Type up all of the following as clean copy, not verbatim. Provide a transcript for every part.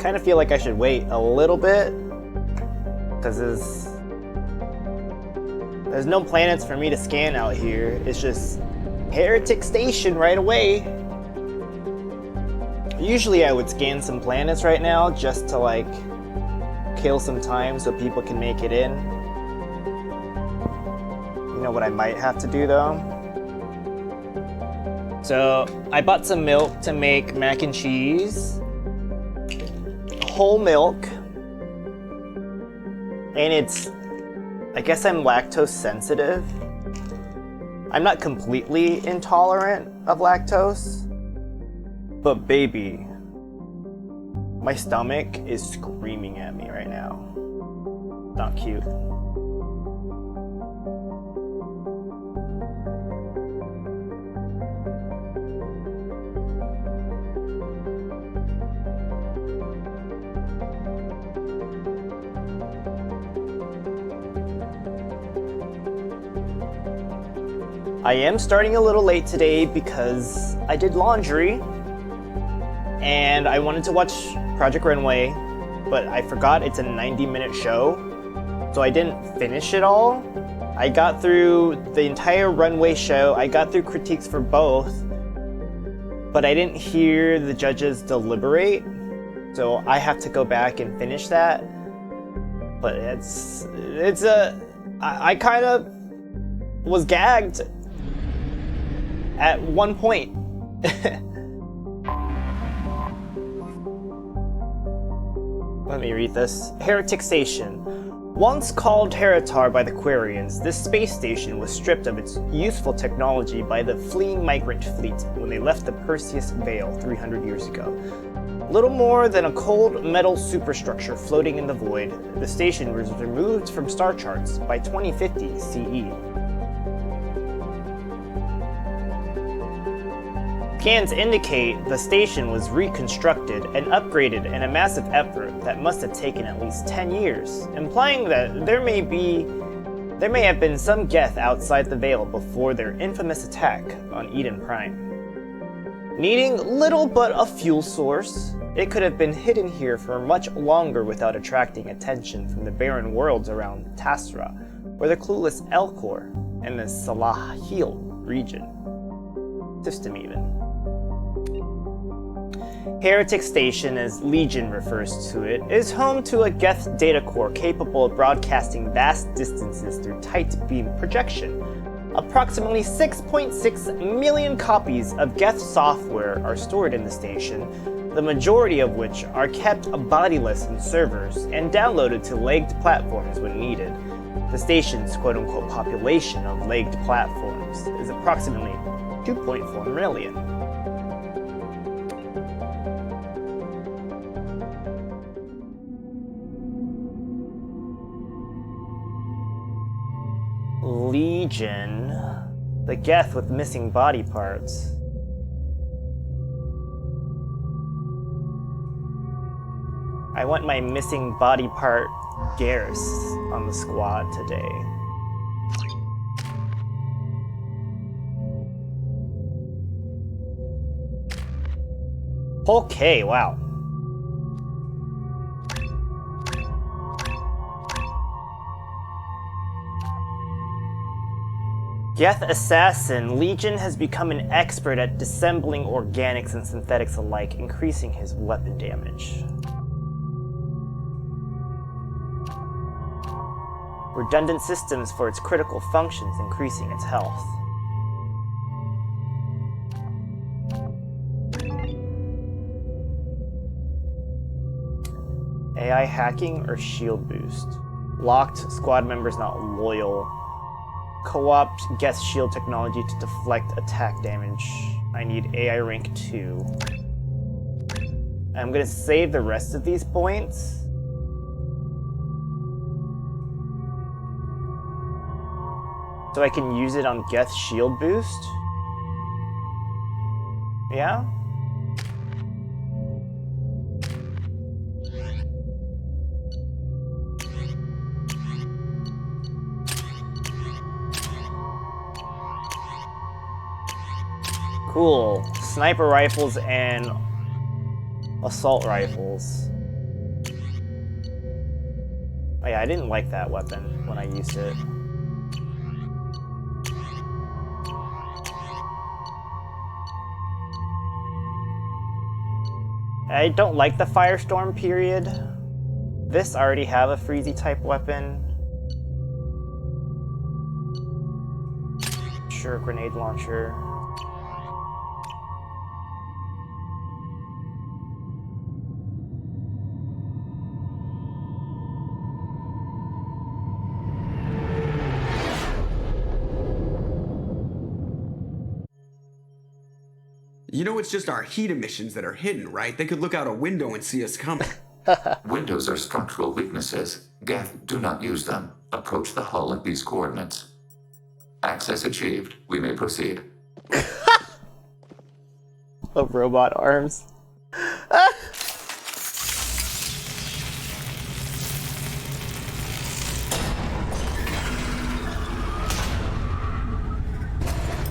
kind of feel like I should wait a little bit, because there's no planets for me to scan out here. It's just Heretic Station right away. Usually I would scan some planets right now just to like kill some time so people can make it in. You know what I might have to do though? So I bought some milk to make mac and cheese. Whole milk. And I guess I'm lactose sensitive. I'm not completely intolerant of lactose, but baby, my stomach is screaming at me right now. Not cute. I am starting a little late today because I did laundry and I wanted to watch Project Runway, but I forgot it's a 90-minute show, so I didn't finish it all. I got through the entire Runway show, I got through critiques for both, but I didn't hear the judges deliberate, so I have to go back and finish that. But I kind of was gagged at one point. Let me read this. Heretic Station. Once called Heritar by the Quarians, this space station was stripped of its useful technology by the fleeing migrant fleet when they left the Perseus Veil 300 years ago. Little more than a cold metal superstructure floating in the void, the station was removed from star charts by 2050 CE. Scans indicate the station was reconstructed and upgraded in a massive effort that must have taken at least 10 years, implying that there may have been some Geth outside the Veil before their infamous attack on Eden Prime. Needing little but a fuel source, it could have been hidden here for much longer without attracting attention from the barren worlds around Tasra, or the clueless Elcor, and the Salahil region. System even. Heretic Station, as Legion refers to it, is home to a Geth data core capable of broadcasting vast distances through tight beam projection. Approximately 6.6 million copies of Geth software are stored in the station, the majority of which are kept bodiless in servers and downloaded to legged platforms when needed. The station's quote-unquote population of legged platforms is approximately 2.4 million. Legion, the Geth with missing body parts. I want my missing body part Garrus on the squad today. Okay, wow. Geth Assassin, Legion has become an expert at dissembling organics and synthetics alike, increasing his weapon damage. Redundant systems for its critical functions, increasing its health. AI hacking or shield boost? Locked, squad members not loyal. Co-opt Geth shield technology to deflect attack damage. I need AI rank 2. I'm gonna save the rest of these points. So I can use it on Geth shield boost. Yeah? Cool. Sniper rifles and assault rifles. Oh yeah, I didn't like that weapon when I used it. I don't like the Firestorm period. This already have a Freezy type weapon. Sure, grenade launcher. You know, it's just our heat emissions that are hidden, right? They could look out a window and see us coming. Windows are structural weaknesses. Geth, do not use them. Approach the hull at these coordinates. Access achieved. We may proceed. Of robot arms.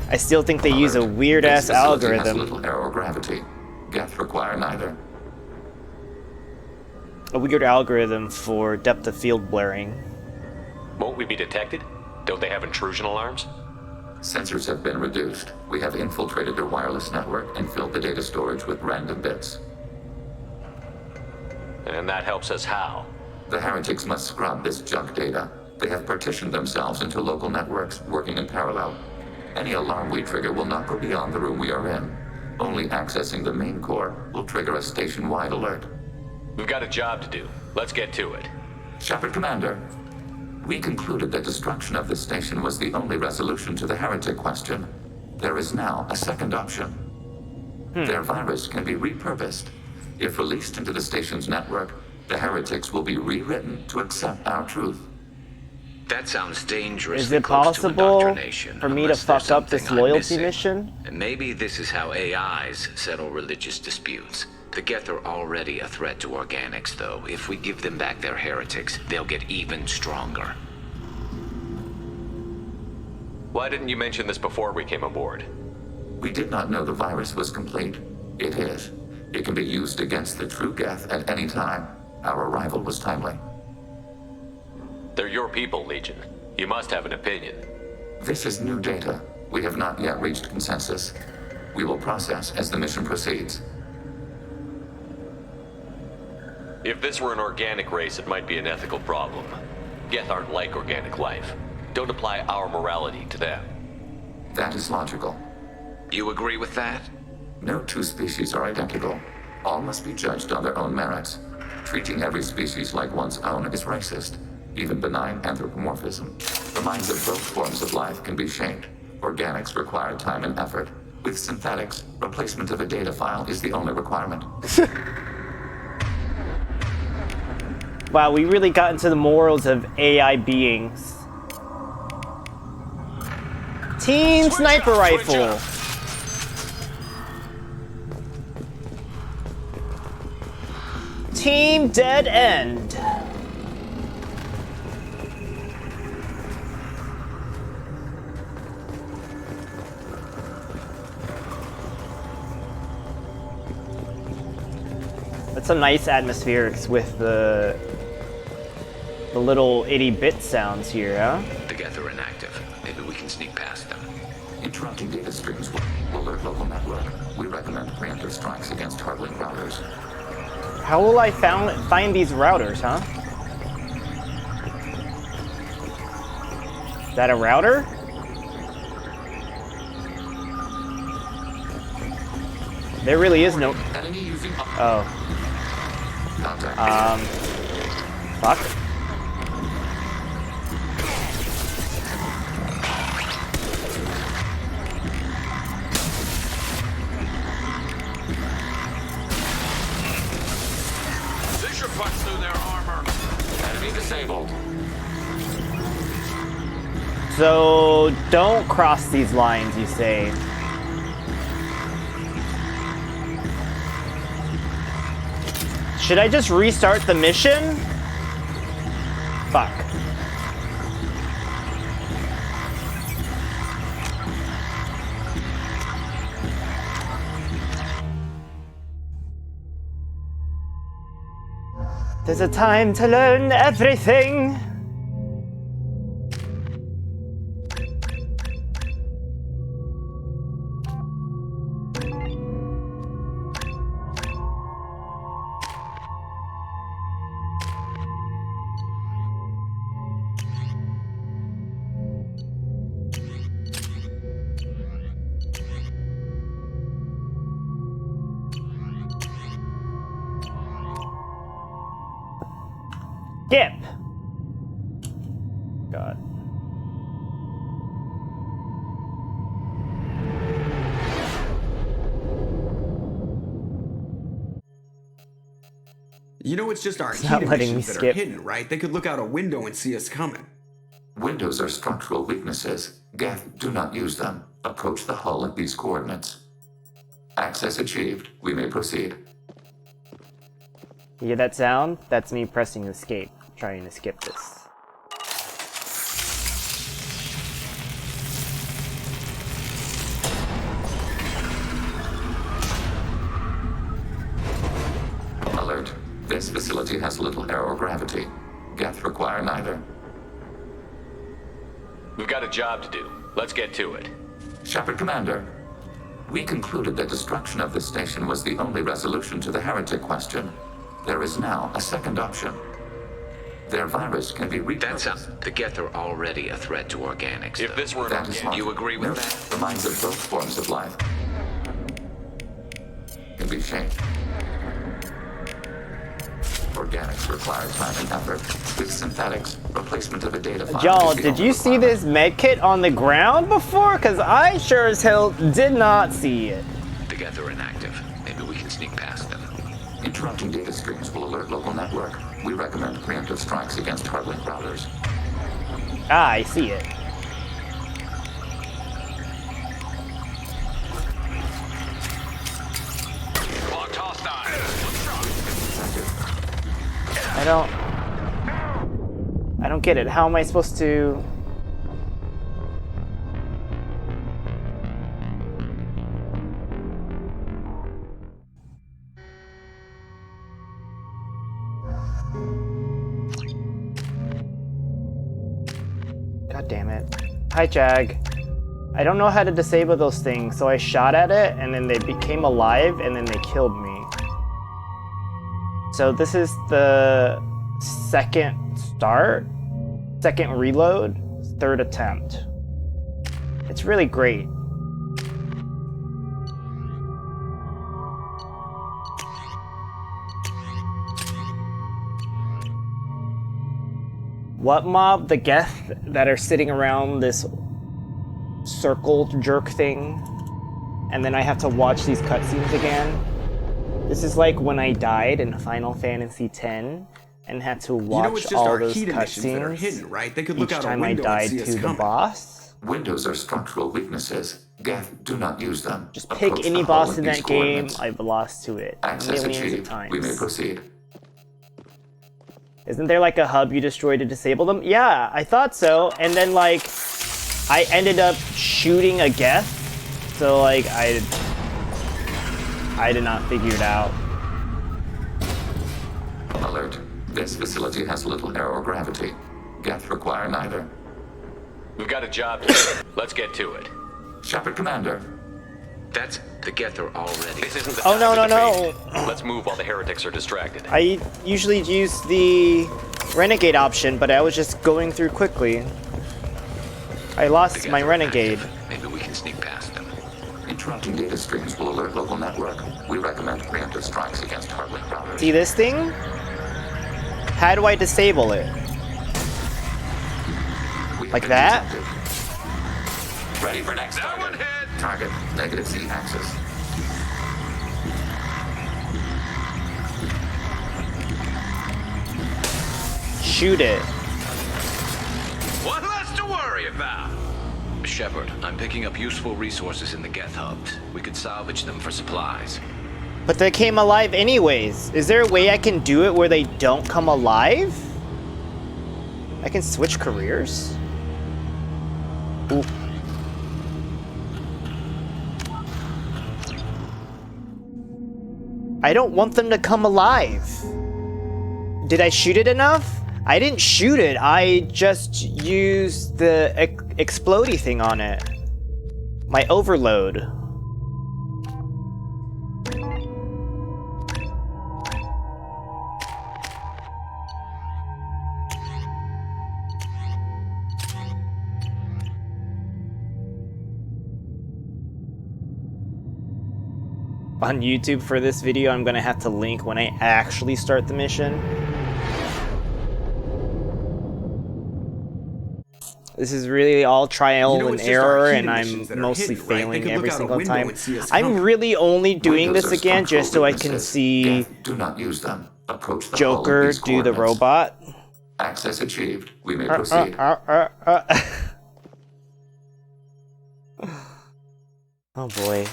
I still think they use a weird-ass algorithm. Has little aerogravity. Geth require neither. A weird algorithm for depth of field blurring. Won't we be detected? Don't they have intrusion alarms? Sensors have been reduced. We have infiltrated their wireless network and filled the data storage with random bits. And that helps us how? The heretics must scrub this junk data. They have partitioned themselves into local networks, working in parallel. Any alarm we trigger will not go beyond the room we are in. Only accessing the main core will trigger a station-wide alert. We've got a job to do. Let's get to it. Shepard Commander, we concluded that destruction of this station was the only resolution to the heretic question. There is now a second option. Their virus can be repurposed. If released into the station's network, the heretics will be rewritten to accept our truth. That sounds dangerous. Is it possible for me to fuck up this loyalty mission? Maybe this is how AIs settle religious disputes. The Geth are already a threat to organics, though. If we give them back their heretics, they'll get even stronger. Why didn't you mention this before we came aboard? We did not know the virus was complete. It is. It can be used against the true Geth at any time. Our arrival was timely. They're your people, Legion. You must have an opinion. This is new data. We have not yet reached consensus. We will process as the mission proceeds. If this were an organic race, it might be an ethical problem. Geth aren't like organic life. Don't apply our morality to them. That is logical. You agree with that? No two species are identical. All must be judged on their own merits. Treating every species like one's own is racist. Even benign anthropomorphism. The minds of both forms of life can be shaped. Organics require time and effort. With synthetics, replacement of a data file is the only requirement. Wow, we really got into the morals of AI beings. Team Sniper Rifle! Team Dead End! That's some nice atmospherics with the little 80-bit sounds here, huh? The Geth are inactive. Maybe we can sneak past them. Interrupting data streams will alert local network. We recommend preemptive strikes against hardware routers. How will I find these routers, huh? Is that a router? There really is no... Enemy using... Oh. Contact. Fuck. Fissure punched through their armor. Enemy disabled. So, don't cross these lines, you say. Should I just restart the mission? Fuck. There's a time to learn everything. Skip. God. You know it's just our heat not letting me emissions that are skip. hidden, right? They could look out a window and see us coming. Windows are structural weaknesses. Geth, do not use them. Approach the hull at these coordinates. Access achieved. We may proceed. You hear that sound? That's me pressing escape, trying to skip this. Alert. This facility has little air or gravity. Geth require neither. We've got a job to do. Let's get to it. Shepard Commander, we concluded that destruction of this station was the only resolution to the heretic question. There is now a second option. Their virus can be repurposed. The Geth are already a threat to organics. If though. this were an That is organic... smart. You agree with Note, that? the minds of both forms of life can be shaped. Organics require time and effort. With synthetics, replacement of a data file. Y'all, is the did only you see requirement. this medkit on the ground before? Cause I sure as hell did not see it. The Geth are inactive. Maybe we can sneak past them. Interrupting data streams will alert local network. We recommend preemptive strikes against hardlink routers. Ah, I see it. Locked hostile. I don't get it. How am I supposed to? God damn it. Hi, Jag. I don't know how to disable those things, so I shot at it, and then they became alive, and then they killed me. So this is the second start, second reload, third attempt. It's really great. What mob? The Geth that are sitting around this circle jerk thing, and then I have to watch these cutscenes again. This is like when I died in Final Fantasy X and had to watch You know it's just all our those heat emissions that are cutscenes hidden, right? They could look each out a time I window died and see to us the coming. boss. Windows are structural weaknesses. Geth, do not use them. Just pick Approach any the hull boss at in these that game, coordinates. I've lost to it Access millions of achieved. times. We may proceed. Isn't there like a hub you destroyed to disable them? Yeah, I thought so. And then like, I ended up shooting a Geth. So like, I did not figure it out. Alert. This facility has little air or gravity. Geth require neither. We've got a job to do. Let's get to it. Shepard Commander, The Geth are already. This isn't the Oh, time no, to no, debate. Let's move while the heretics are distracted. I usually use the Renegade option, but I was just going through quickly. I The lost Geth my are Renegade. inactive. Maybe we can sneak past them. interrupting data streams will alert local network. We recommend preemptive strikes against hardlink routers. See this thing? How do I disable it? We have like been that? detected. Ready for next That one target. hit. Target, negative Z-axis. Shoot it. One less to worry about. Shepard, I'm picking up useful resources in the Geth hubs. We could salvage them for supplies. But they came alive anyways. Is there a way I can do it where they don't come alive? I can switch careers? Ooh. I don't want them to come alive. Did I shoot it enough? I didn't shoot it. I just used the explodey thing on it. My overload. On YouTube for this video, I'm gonna have to link when I actually start the mission. This is really all trial and error, and I'm mostly failing every single time. I'm really only doing this again just so I can see Do not use them. Approach the Joker do the robot. Access achieved. We may proceed. Oh boy.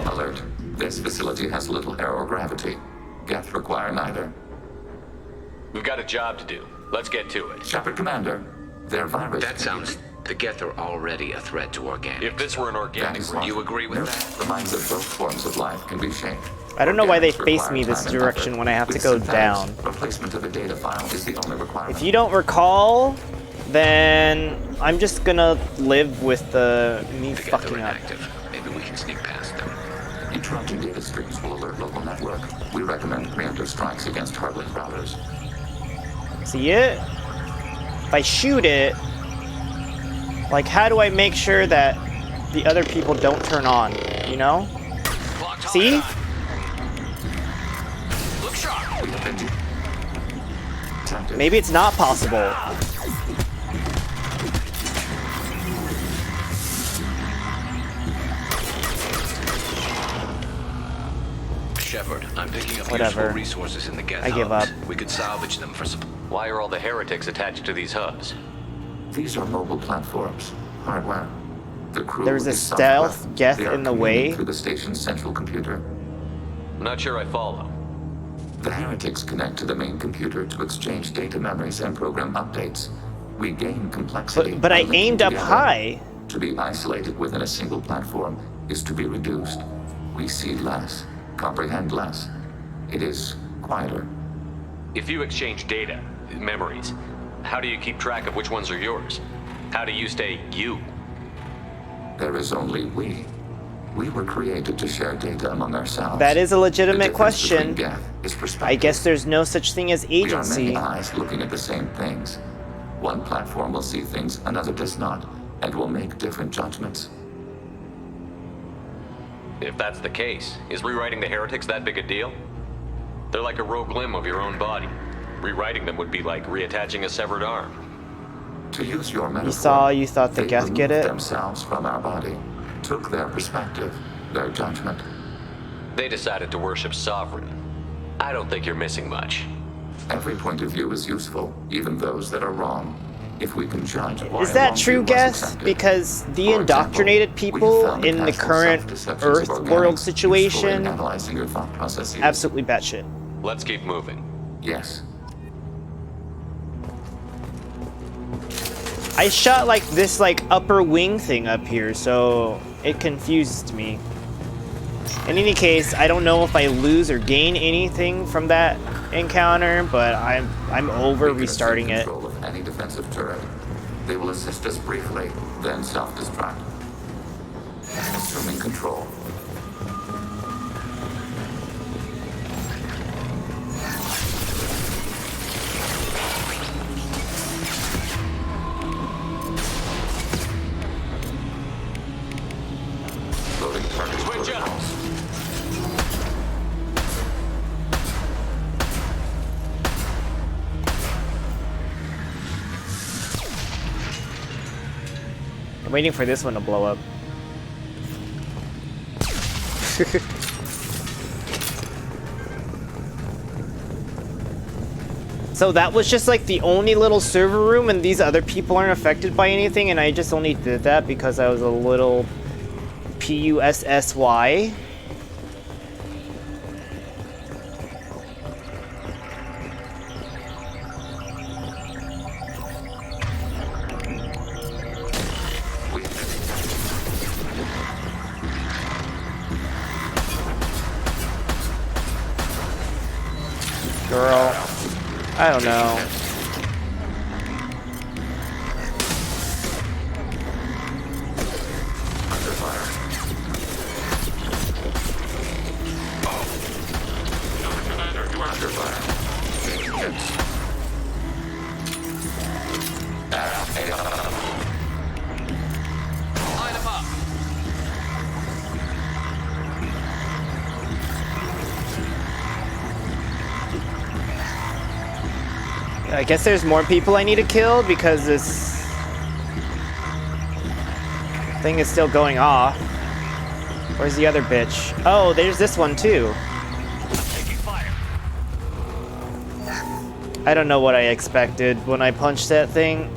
Alert. This facility has little aerogravity. Geth require neither. We've got a job to do. Let's get to it. Shepard Commander, their virus... That sounds... The Geth are already a threat to organics. If this were an organic race, You agree with that? The minds of both forms of life can be shaped. I don't know why they Organics face me require this time and direction effort. when I have to With go synthetics, down. Replacement of the data file is the only requirement. If you don't recall, then I'm just gonna live with the me The Geth fucking are up. inactive. Maybe we can sneak past them. Interrupting data streams will alert local network. We recommend preemptive strikes against targeted routers. See it? If I shoot it, like how do I make sure that the other people don't turn on, you know? See? Look sharp. We have been detected. Maybe it's not possible. Shepard, I'm picking up Whatever. useful resources in the Geth I give hubs. up. We could salvage them for supply. why are all the heretics attached to these hubs? These are mobile platforms. Hardware. The crew There's a is stealth software. Geth They are in the commuting way. through the station's central computer. I'm not sure I follow. The heretics connect to the main computer to exchange data memories and program updates. We gain complexity. But I by linking aimed up together. high. To be isolated within a single platform is to be reduced. We see less, comprehend less. It is quieter. If you exchange data, memories, how do you keep track of which ones are yours? How do you stay you? There is only we. We were created to share data among ourselves. That is a The legitimate difference between question. Geth is perspective. I guess there's no such thing as We are agency. many eyes looking at the same things. One platform will see things another does not, and will make different judgments. If that's the case, is rewriting the heretics that big a deal? They're like a rogue limb of your own body. Rewriting them would be like reattaching a severed arm. To use your metaphor, you thought the they Geth get removed it? themselves from our body, took their perspective, their judgment. They decided to worship Sovereign. I don't think you're missing much. Every point of view is useful, even those that are wrong. If we can judge why Is a that wrong true, view was Guess? accepted. Because the For example, indoctrinated we people found the in the casual current self-deceptions Earth of world organics useful in situation, analyzing your thought processes. absolutely batshit. Let's keep moving. Yes. I shot like this upper wing thing up here, so it confused me. In any case, I don't know if I lose or gain anything from that encounter, but I'm over We can restarting assume it. control of any defensive turret. They will assist us briefly, then self-destruct. Assuming control. Loading target Switch up. protocols. I'm waiting for this one to blow up. So that was just like the only little server room and these other people aren't affected by anything, and I just only did that because I was a little PUSSY. We have been girl. I don't know. Under fire. Under fire. Line 'em up. I guess there's more people I need to kill because this thing is still going off. Where's the other bitch? Oh, there's this one too. Taking fire. I don't know what I expected when I punched that thing.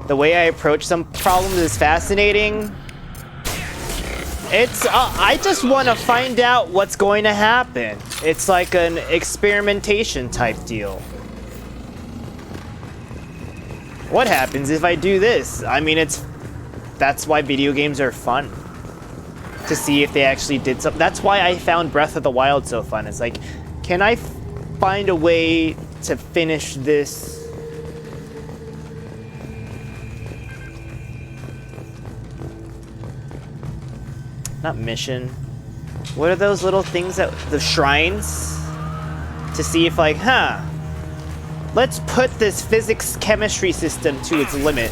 The way I approach some problems is fascinating. It's, I just want to find out what's going to happen. It's like an experimentation type deal. What happens if I do this? I mean, that's why video games are fun. To see if they actually did something. That's why I found Breath of the Wild so fun. It's like, can I find a way to finish this? Not mission. What are those little things that, the shrines? To see if like, let's put this physics chemistry system to its limit.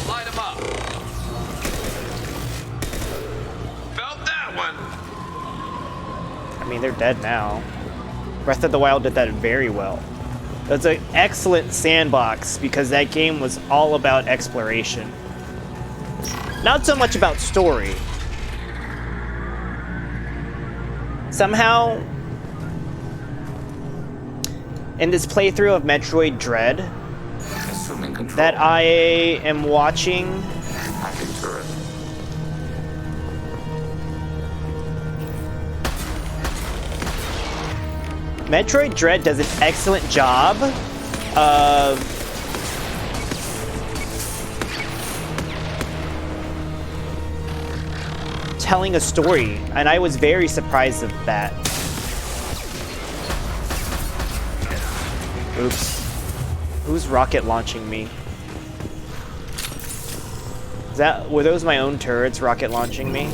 Line 'em up. Felt that one. I mean, they're dead now. Breath of the Wild did that very well. That's an excellent sandbox because that game was all about exploration. Not so much about story. Somehow, in this playthrough of Metroid Dread Assuming control. that I am watching, Hacking turret. Metroid Dread does an excellent job of telling a story, and I was very surprised of that. Oops. Who's rocket launching me? Were those my own turrets rocket launching me?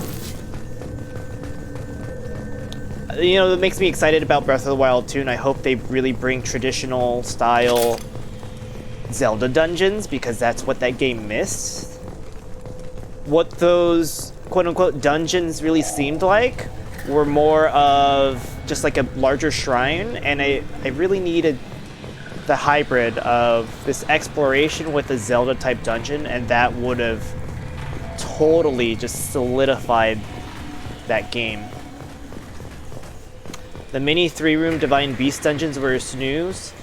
You know, that makes me excited about Breath of the Wild 2, and I hope they really bring traditional style Zelda dungeons, because that's what that game missed. What those quote-unquote dungeons really seemed like were more of just like a larger shrine, and I really needed the hybrid of this exploration with a Zelda-type dungeon, and that would have totally just solidified that game. The mini 3-room Divine Beast dungeons were a snooze.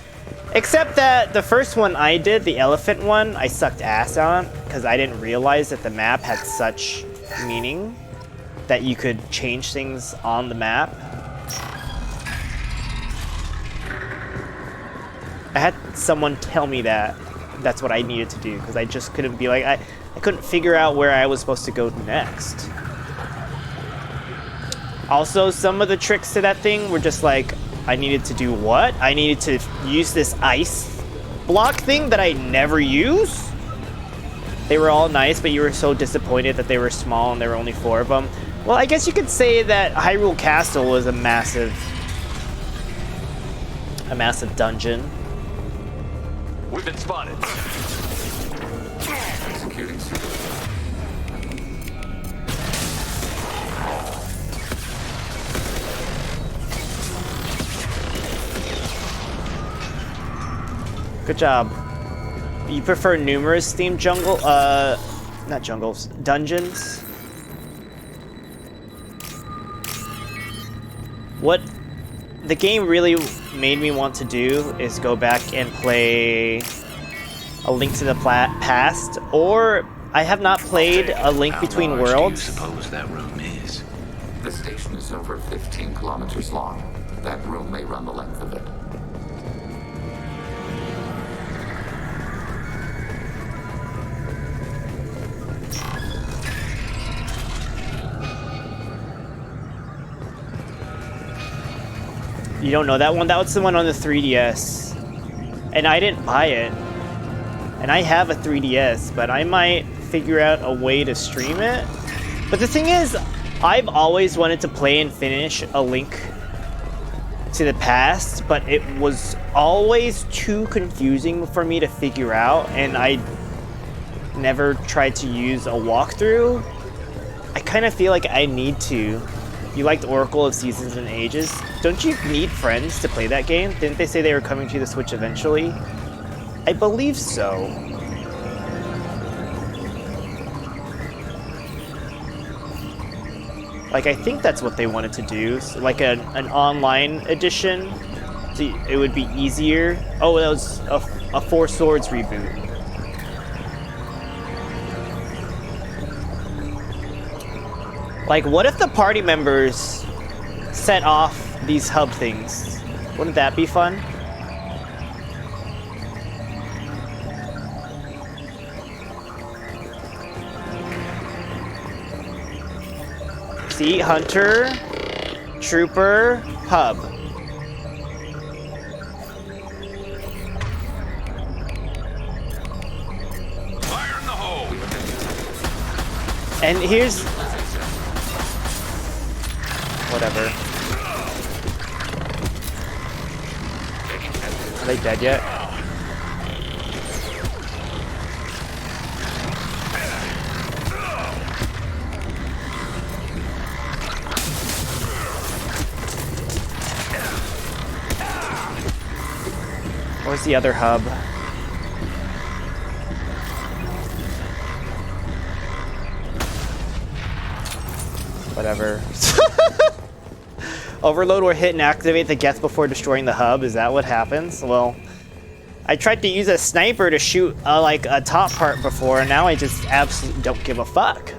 Except that the first one I did, the elephant one, I sucked ass on because I didn't realize that the map had such meaning that you could change things on the map. I had someone tell me that that's what I needed to do because I just couldn't be like, I couldn't figure out where I was supposed to go next. Also, some of the tricks to that thing were just like, I needed to do what? I needed to use this ice block thing that I never use? They were all nice, but you were so disappointed that they were small and there were only 4 of them. Well, I guess you could say that Hyrule Castle was a massive dungeon. We've been spotted. Executing super. Good job. You prefer numerous themed not jungles, dungeons? What the game really made me want to do is go back and play A Link to the Past, or I have not played A Link Between Worlds. How large do you suppose that room is? The station is over 15 kilometers long. That room may run the length of it. You don't know that one? That was the one on the 3DS. And I didn't buy it. And I have a 3DS, but I might figure out a way to stream it. But the thing is, I've always wanted to play and finish A Link to the Past, but it was always too confusing for me to figure out, and I never tried to use a walkthrough. I kind of feel like I need to. You liked Oracle of Seasons and Ages? Don't you need friends to play that game? Didn't they say they were coming to the Switch eventually? I believe so. Like, I think that's what they wanted to do. So, like an online edition. So it would be easier. Oh, that was a Four Swords reboot. Like, what if the party members set off these hub things? Wouldn't that be fun? See, Hunter, Trooper, Hub. Fire in the hole! And here's... whatever. Are they dead yet? Where's the other hub? Whatever. Overload or hit and activate the Geth before destroying the hub. Is that what happens? Well, I tried to use a sniper to shoot like a top part before, and now I just absolutely don't give a fuck.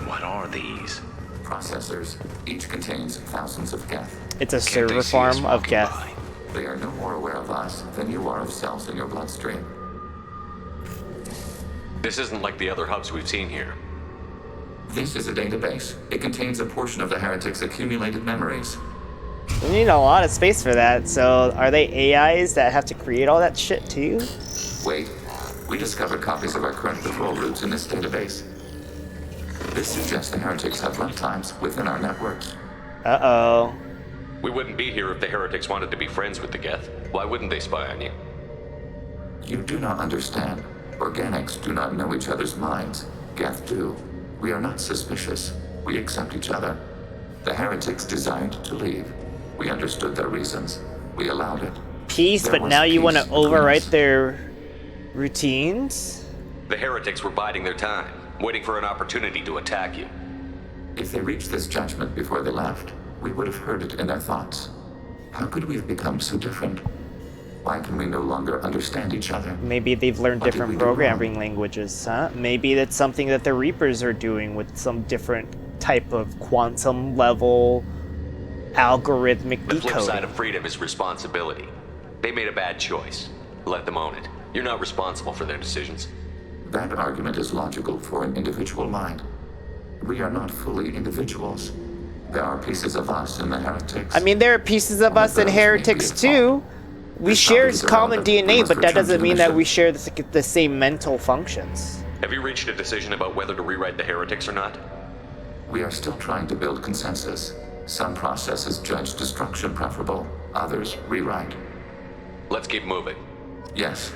What are these? Processors. Each contains thousands of Geth. It's a Can't server they see farm us of walking Geth. by? They are no more aware of us than you are of cells in your bloodstream. This isn't like the other hubs we've seen here. This is a database. It contains a portion of the heretic's accumulated memories. We need a lot of space for that, so are they AIs that have to create all that shit too? Wait, we discovered copies of our current patrol routes in this database. This suggests the heretics have runtimes within our networks. Uh-oh. We wouldn't be here if the heretics wanted to be friends with the Geth. Why wouldn't they spy on you? You do not understand. Organics do not know each other's minds. Geth do. We are not suspicious. We accept each other. The heretics desired to leave. We understood their reasons. We allowed it. Peace, There but was now you want to peace between overwrite us. their routines? The heretics were biding their time, waiting for an opportunity to attack you. If they reached this judgment before they left, we would have heard it in their thoughts. How could we have become so different? Why can we no longer understand each other? Maybe they've learned What did different we do programming languages, huh? Maybe that's something that the Reapers are doing with some different type of quantum level algorithmic The flip side decoding. of freedom is responsibility. They made a bad choice. Let them own it. You're not responsible for their decisions. That argument is logical for an individual mind. We are not fully individuals. There are pieces of us in the heretics. I mean, there are pieces of us in heretics too. We share common DNA, but that doesn't mean that we share the same mental functions. Have you reached a decision about whether to rewrite the heretics or not? We are still trying to build consensus. Some processes judge destruction preferable, others rewrite. Let's keep moving. Yes.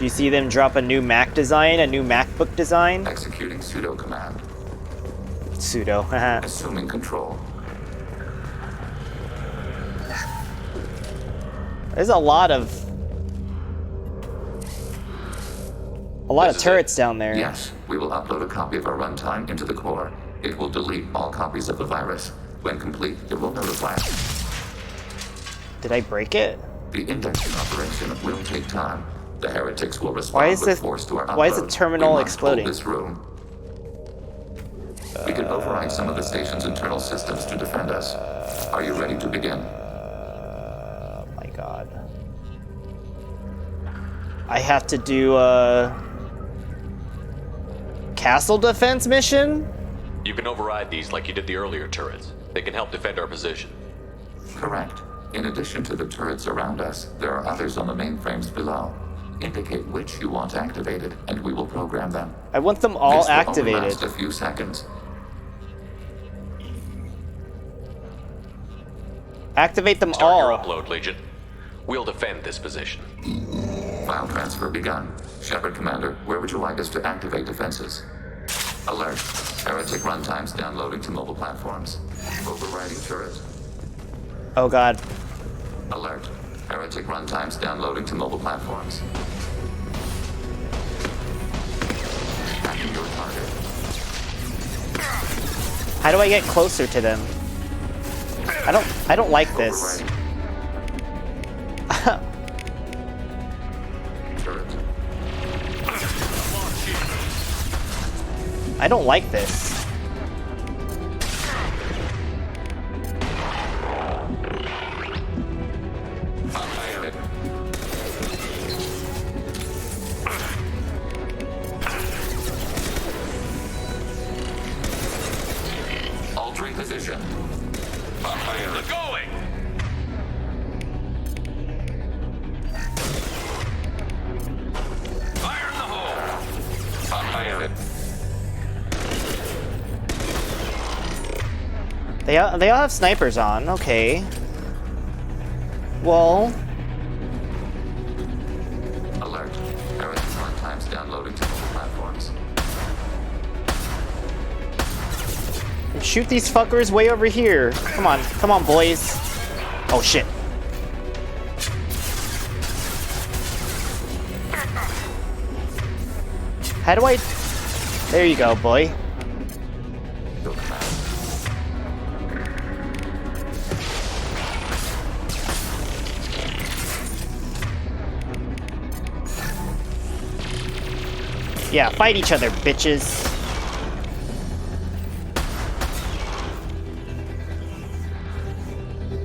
Do you see them drop a new Mac design, a new MacBook design? Executing pseudo command. Pseudo. Assuming control. There's a lot of This is turrets down there. Yes, we will upload a copy of our runtime into the core. It will delete all copies of the virus. When complete, it will notify us. Did I break it? The indexing operation will take time. The heretics will respond Why is with the force to our why is the upload. terminal We must exploding? hold this room. We can override some of the station's internal systems to defend us. Are you ready to begin? Oh my god. I have to do a castle defense mission? You can override these like you did the earlier turrets. They can help defend our position. Correct. In addition to the turrets around us, there are others on the mainframes below. Indicate which you want activated, and we will program them. I want them all This will only activated. last a few seconds. Activate them Start your all. upload, Legion. We'll defend this position. File transfer begun. Shepard Commander, where would you like us to activate defenses? Alert. Heretic runtimes downloading to mobile platforms. Overriding turret. Oh god. Alert. Heretic runtimes downloading to mobile platforms. Tracking your target. How do I get closer to them? I don't like this. Overriding. Turret. I don't like this. Fired. Altering position. They're going! Fire in the hole! Fired. They all have snipers on. Okay. Well, Alert. Heretic runtimes downloading to mobile platforms. shoot these fuckers way over here. Come on, boys. Oh shit. How do I? There you go, boy. Your command. Yeah, fight each other, bitches.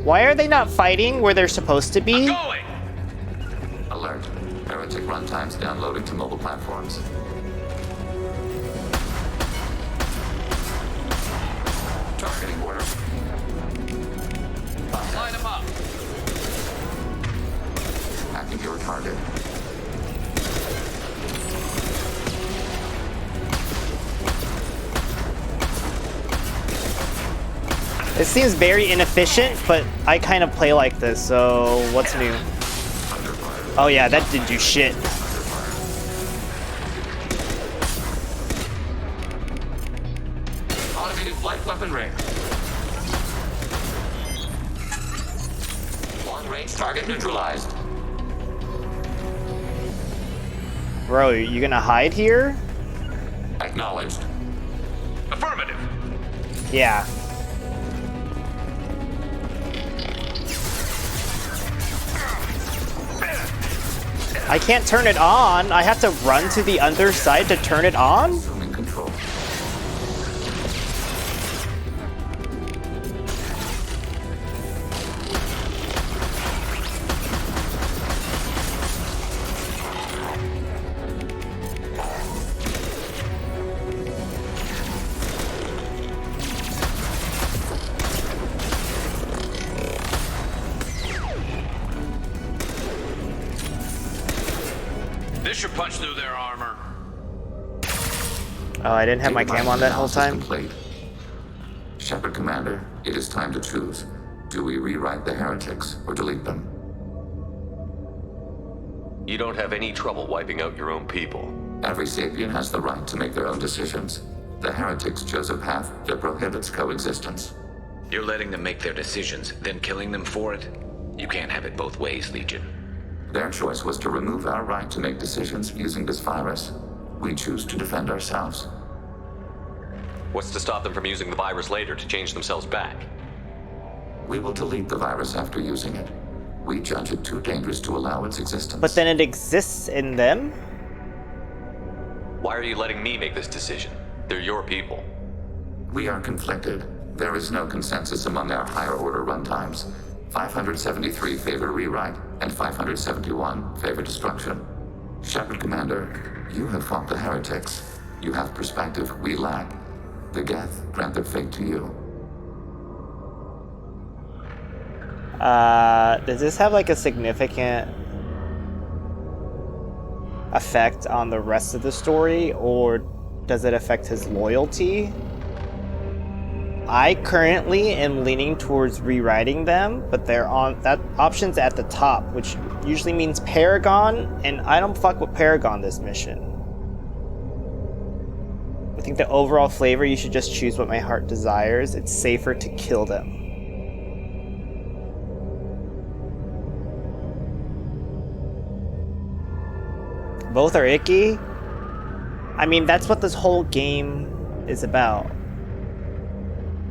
Why are they not fighting where they're supposed to be? Going! Alert. Heretic runtimes downloading to mobile platforms. Targeting order. Line them up! Hacking your target. It seems very inefficient, but I kind of play like this, so what's new? Under fire. Oh yeah, that didn't do shit. Under fire. Automated flight weapon ring. Long-range target neutralized. Bro, you gonna hide here? Acknowledged. Affirmative! Yeah. I can't turn it on. I have to run to the other side to turn it on? Assuming control. This should punch through their armor. Oh, I didn't have my cam on that whole time. Complete. Shepard Commander, it is time to choose. Do we rewrite the heretics or delete them? You don't have any trouble wiping out your own people. Every sapient has the right to make their own decisions. The heretics chose a path that prohibits coexistence. You're letting them make their decisions, then killing them for it? You can't have it both ways, Legion. Their choice was to remove our right to make decisions using this virus. We choose to defend ourselves. What's to stop them from using the virus later to change themselves back? We will delete the virus after using it. We judge it too dangerous to allow its existence. But then it exists in them? Why are you letting me make this decision? They're your people. We are conflicted. There is no consensus among our higher order runtimes. 573 favor rewrite, and 571 favor destruction. Shepard Commander, you have fought the heretics. You have perspective we lack. The Geth grant their fate to you. Does this have like a significant effect on the rest of the story, or does it affect his loyalty? I currently am leaning towards rewriting them, but they're on that option's at the top, which usually means Paragon, and I don't fuck with Paragon this mission. I think the overall flavor, you should just choose what my heart desires. It's safer to kill them. Both are icky. I mean, that's what this whole game is about.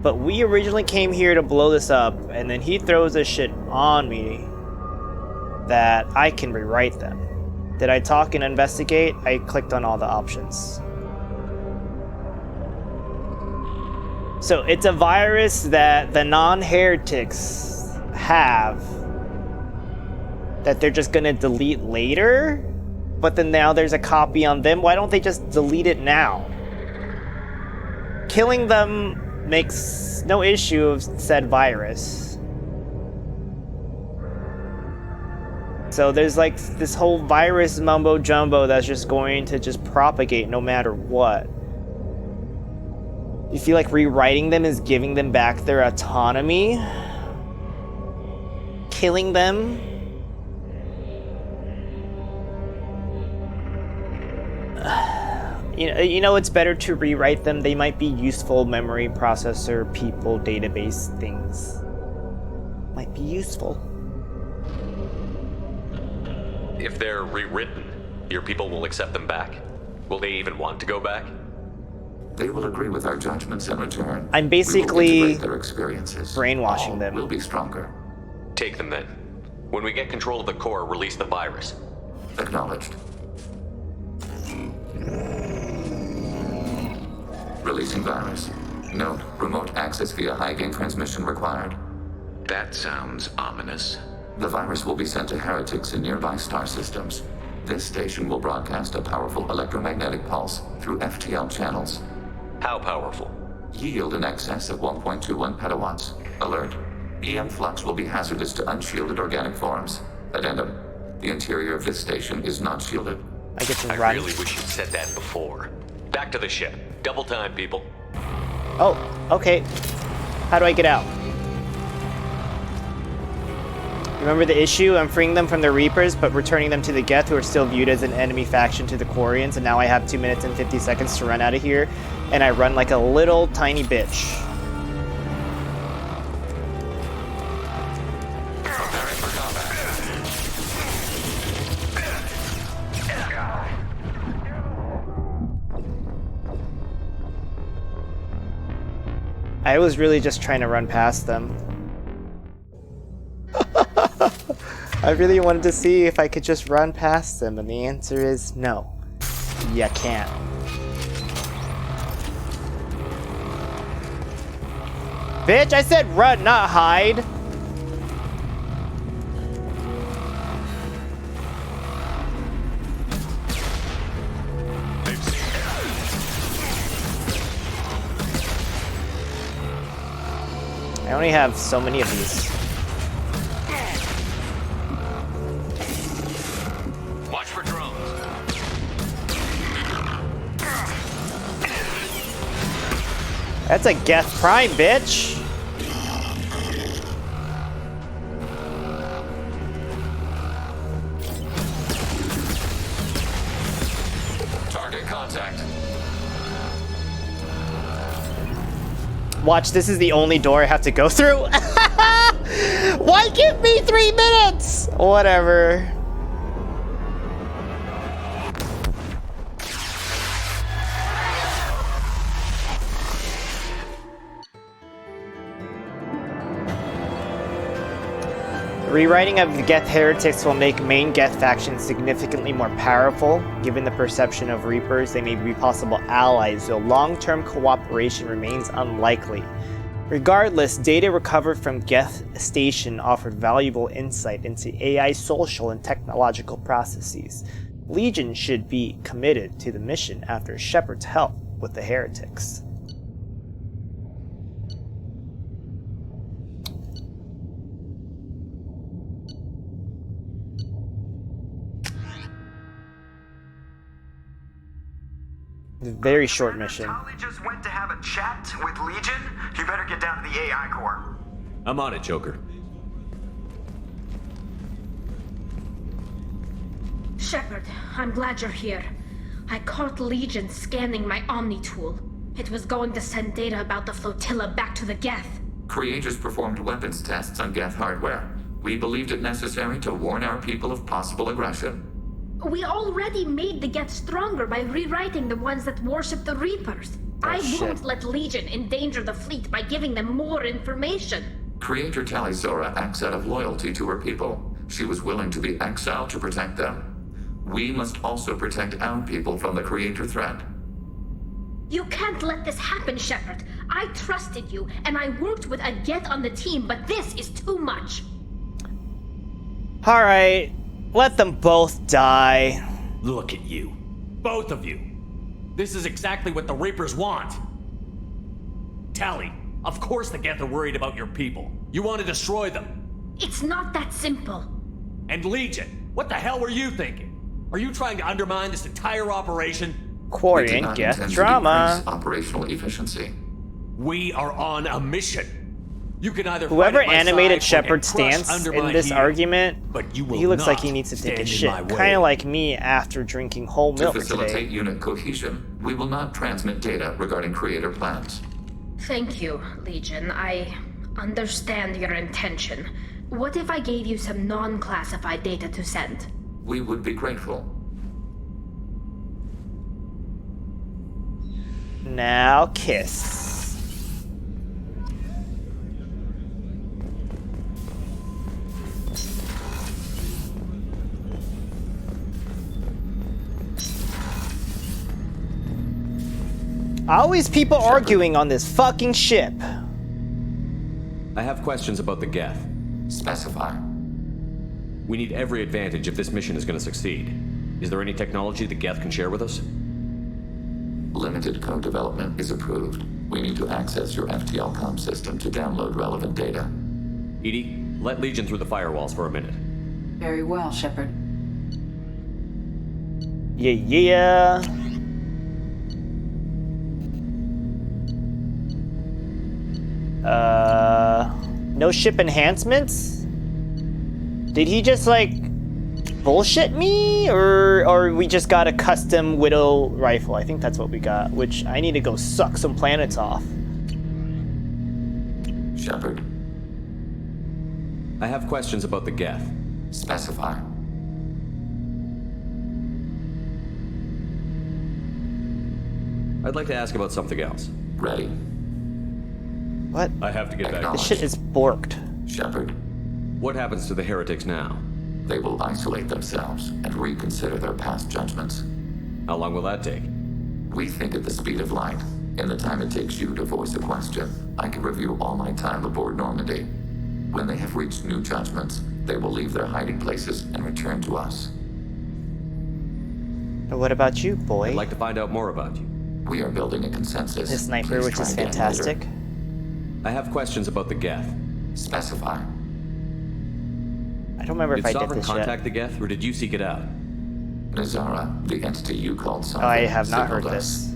But we originally came here to blow this up, and then he throws this shit on me that I can rewrite them. Did I talk and investigate? I clicked on all the options. So it's a virus that the non-heretics have that they're just gonna delete later? But then now there's a copy on them. Why don't they just delete it now? Killing them makes no issue of said virus. So there's like this whole virus mumbo jumbo that's just going to just propagate no matter what. You feel like rewriting them is giving them back their autonomy? Killing them? You know, it's better to rewrite them. They might be useful memory processor, people, database things. Might be useful. If they're rewritten, your people will accept them back? Will they even want to go back? They will agree with our judgments in return. I'm basically We will integrate their experiences. brainwashing All them. will be stronger. Take them then. When we get control of the core, release the virus. Acknowledged. Releasing virus. Note, remote access via high-gain transmission required. That sounds ominous. The virus will be sent to heretics in nearby star systems. This station will broadcast a powerful electromagnetic pulse through FTL channels. How powerful? Yield in excess of 1.21 petawatts. Alert. EM flux will be hazardous to unshielded organic forms. Addendum. The interior of this station is not shielded. I get to I run. really wish you'd said that before. Back to the ship. Double time, people. Oh, okay. How do I get out? Remember the issue? I'm freeing them from the Reapers, but returning them to the Geth, who are still viewed as an enemy faction to the Quarians, and now I have 2 minutes and 50 seconds to run out of here, and I run like a little tiny bitch. Preparing for combat. I was really just trying to run past them. I really wanted to see if I could just run past them, and the answer is no. You can't. Bitch, I said run, not hide. I only have so many of these. Watch for drones. That's a Geth Prime, bitch. Target contact. Watch, this is the only door I have to go through. Why give me 3 minutes? Whatever. Rewriting of the Geth heretics will make main Geth factions significantly more powerful. Given the perception of Reapers, they may be possible allies, though long-term cooperation remains unlikely. Regardless, data recovered from Geth Station offered valuable insight into AI social and technological processes. Legion should be committed to the mission after Shepard's help with the heretics. Very short mission. Tali just went to have a chat with Legion. You better get down to the AI core. I'm on it, Joker. Shepard, I'm glad you're here. I caught Legion scanning my Omni tool. It was going to send data about the flotilla back to the Geth. Creators performed weapons tests on Geth hardware. We believed it necessary to warn our people of possible aggression. We already made the Geth stronger by rewriting the ones that worship the Reapers. I won't let Legion endanger the fleet by giving them more information. Creator Talizora acts out of loyalty to her people. She was willing to be exiled to protect them. We must also protect our people from the Creator threat. You can't let this happen, Shepard. I trusted you, and I worked with a Geth on the team, but this is too much. Alright, let them both die. Look at you. Both of you. This is exactly what the Reapers want. Tali, of course the Geth are worried about your people. You want to destroy them. It's not that simple. And Legion, what the hell were you thinking? Are you trying to undermine this entire operation? Quarry and Geth drama. Operational efficiency. We are on a mission. You can either Whoever fight at my animated side or get Shepard's crushed stance under in my this heel. argument, But you will he looks like not he needs to take a stand in shit. my way. Kind of like me after drinking whole To milk facilitate today. unit cohesion, we will not transmit data regarding Creator plans. Thank you, Legion. I understand your intention. What if I gave you some non-classified data to send? We would be grateful. Now kiss. Always people arguing on this fucking ship. I have questions about the Geth. Specify. We need every advantage if this mission is going to succeed. Is there any technology the Geth can share with us? Limited code development is approved. We need to access your FTL system to download relevant data. EDI, let Legion through the firewalls for a minute. Very well, Shepard. Yeah. No ship enhancements? Did he just like bullshit me, or we just got a custom Widow rifle? I think that's what we got, which I need to go suck some planets off. Shepard. I have questions about the Geth. Specify. I'd like to ask about something else. Ready. What? I have to get back. This shit is borked. Shepard. What happens to the heretics now? They will isolate themselves and reconsider their past judgments. How long will that take? We think at the speed of light. In the time it takes you to voice a question, I can review all my time aboard Normandy. When they have reached new judgments, they will leave their hiding places and return to us. But what about you, boy? I'd like to find out more about you. We are building a consensus. This sniper, Please which try is again fantastic. later. I have questions about the Geth. Specify. I don't remember Did if I did Sovereign this contact yet. the Geth, or did you seek it out? Nazara, the entity you called Oh, Sovereign, I have not heard signaled us. this.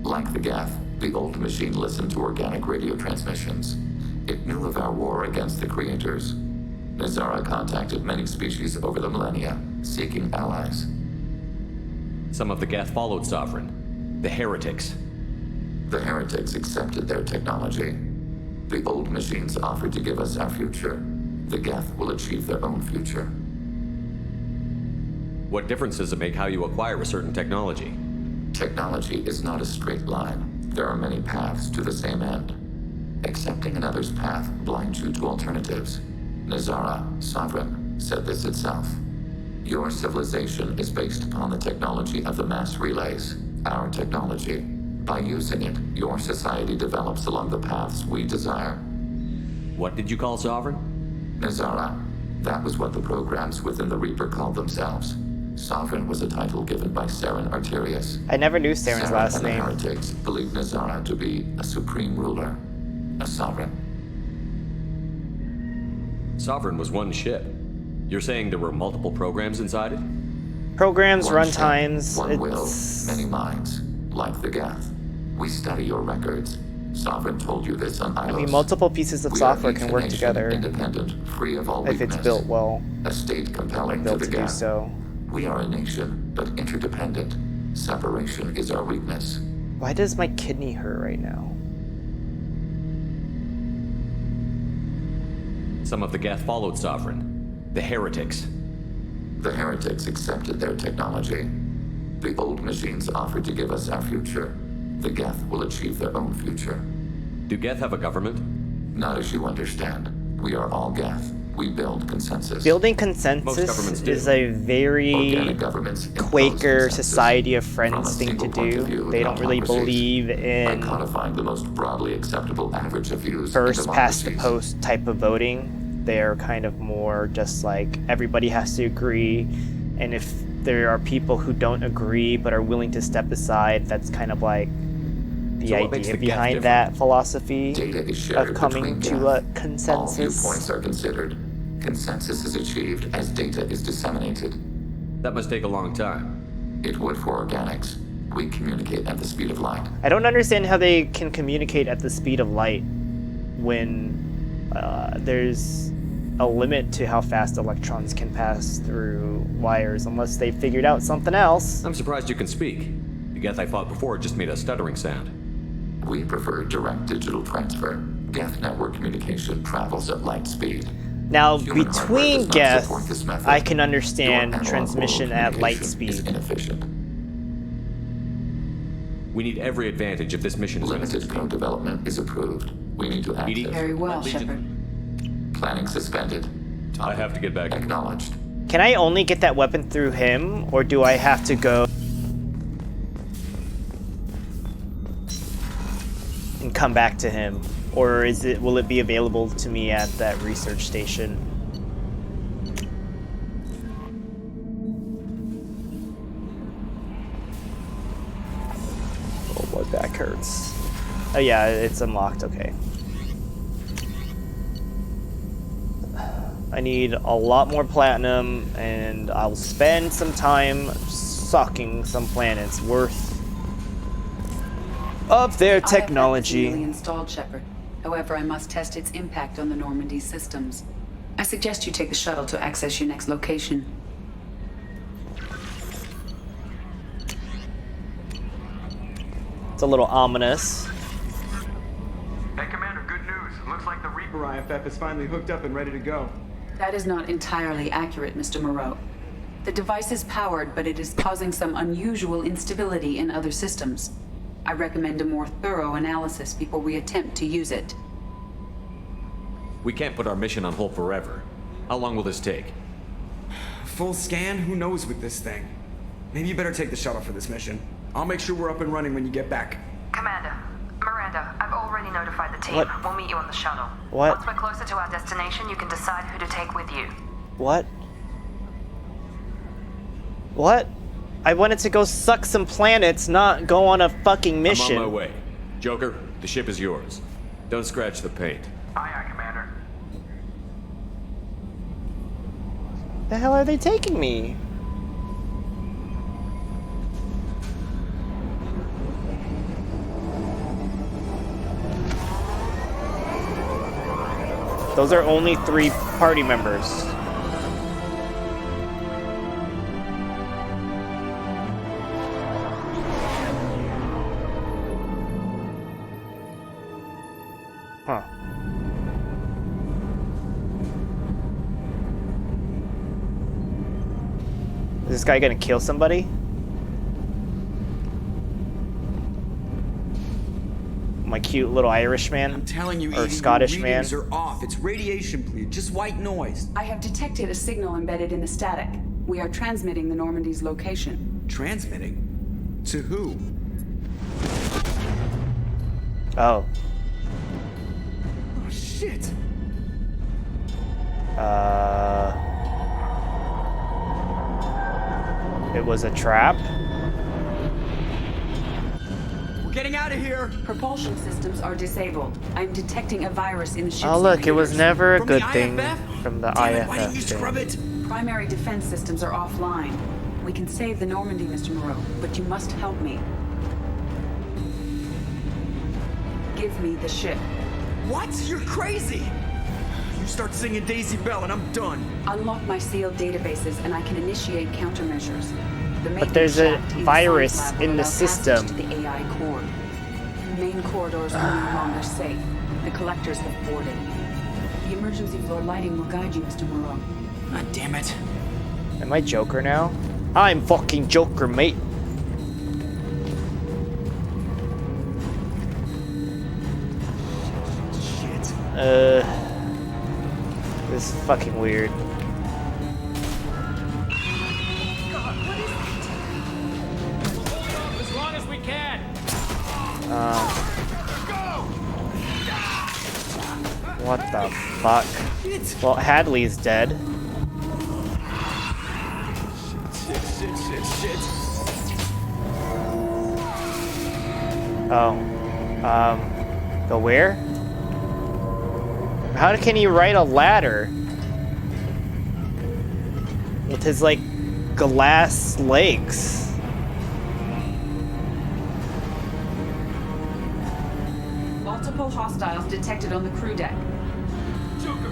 Like the Geth, the old machine listened to organic radio transmissions. It knew of our war against the creators. Nazara contacted many species over the millennia, seeking allies. Some of the Geth followed Sovereign. The heretics. The heretics accepted their technology. The old machines offered to give us our future. The Geth will achieve their own future. What difference does it make how you acquire a certain technology? Technology is not a straight line. There are many paths to the same end. Accepting another's path blinds you to alternatives. Nazara, Sovereign, said this itself. Your civilization is based upon the technology of the mass relays, our technology. By using it, your society develops along the paths we desire. What did you call Sovereign? Nazara. That was what the programs within the Reaper called themselves. Sovereign was a title given by Saren Arterius. I never knew Saren's last and name. The heretics believed Nazara to be a supreme ruler, a sovereign. Sovereign was one ship. You're saying there were multiple programs inside it? Programs, One runtimes, ship, one will, it's... many minds, like the Geth. We study your records. Sovereign told you this on Ilos. I mean, multiple pieces of We software are can each work nation, together independent, free of all if it's weakness. built well. A state compelling Built to to the do Geth. so. We are a nation, but interdependent. Separation is our weakness. Why does my kidney hurt right now? Some of the Geth followed Sovereign. The heretics. The heretics accepted their technology. The old machines offered to give us our future. The Geth will achieve their own future. Do Geth have a government? Not as you understand. We are all Geth. We build consensus. Building Most governments consensus do. is a very Organic governments impose Quaker consensus Society of from Friends a thing to single point of do. view They in don't really democracies. believe By in codifying the most broadly acceptable average of views in first past the democracies. post type of voting. They're kind of more just like everybody has to agree, and if there are people who don't agree but are willing to step aside, that's kind of like the So what makes idea the Geth behind different? that philosophy Data is shared of coming between to a Geth. All consensus. viewpoints are considered. Consensus is achieved as data is disseminated. That must take a long time. It would for organics. We communicate at the speed of light. I don't understand how they can communicate at the speed of light when there's a limit to how fast electrons can pass through wires, unless they figured out something else. I'm surprised you can speak. The Geth I fought before just made a stuttering sound. We prefer direct digital transfer. Geth network communication travels at light speed. Now, Human hardware between does not Geth, support this method. I can Your understand analog transmission oral at light communication is speed. inefficient. We need every advantage if this mission is going to Limited succeed. code development is approved. We need to Edie? access. Very well, Legion. Shepard. Planning suspended. I have to get back. Acknowledged. Can I only get that weapon through him, or do I have to go and come back to him? Or will it be available to me at that research station? Oh, my back hurts. Oh yeah, it's unlocked, okay. I need a lot more platinum, and I'll spend some time sucking some planets worth of their I have had this technology. newly installed, Shepard. However, I must test its impact on the Normandy systems. I suggest you take the shuttle to access your next location. It's a little ominous. Hey, Commander, good news. Looks like the Reaper IFF is finally hooked up and ready to go. That is not entirely accurate, Mr. Moreau. The device is powered, but it is causing some unusual instability in other systems. I recommend a more thorough analysis before we attempt to use it. We can't put our mission on hold forever. How long will this take? Full scan? Who knows with this thing? Maybe you better take the shuttle for this mission. I'll make sure we're up and running when you get back. Commander, Miranda, I've already notified the team. What? We'll meet you on the shuttle. What? Once we're closer to our destination, you can decide who to take with you. What? What? I wanted to go suck some planets, not go on a fucking mission. I'm on my way. Joker, the ship is yours. Don't scratch the paint. Aye, aye, Commander. The hell are they taking me? Those are only 3 party members. Huh. Is this guy gonna kill somebody? Oh my that cute little Irish man. I'm telling you, or Edie, Scottish your man. readings are off. It's radiation bleed, just white noise. I have detected a signal embedded in the static. We are transmitting the Normandy's location. Transmitting? To who? Oh. Oh, shit. It was a trap? We're getting out of here. Propulsion systems are disabled. I'm detecting a virus in the ship's Oh look, it was computers. never a From good the thing IFF? from the Damn it, IFF why didn't you scrub thing. it? Primary defense systems are offline. We can save the Normandy, Mr. Moreau, but you must help me. Give me the ship. What? You're crazy. You start singing Daisy Bell and I'm done. Unlock my sealed databases and I can initiate countermeasures. The But there's a maintenance shaft in virus science lab in will the allow passage system. to the AI core. Main corridors are no longer safe. The collectors have boarded. The emergency floor lighting will guide you, Mr. Moreau. God damn it. Am I Joker now? I'm fucking Joker, mate. Shit. This is fucking weird. As long as we can. What the fuck? Well, Hadley's dead. Shit. Oh. Go where? How can he ride a ladder? With his, like, glass legs. Multiple hostiles detected on the crew deck. Joker,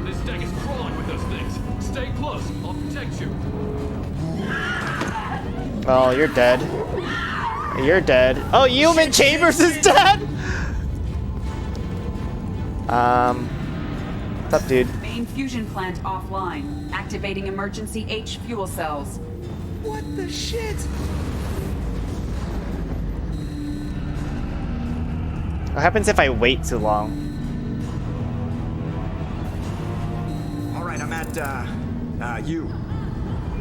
this deck is crawling with those things. Stay close. I'll protect you. Oh, you're dead. You're dead. Oh, Human Chambers is dead? What's up, dude? Main fusion plant offline. Activating emergency H fuel cells. What the shit? What happens if I wait too long? Alright, I'm at, you.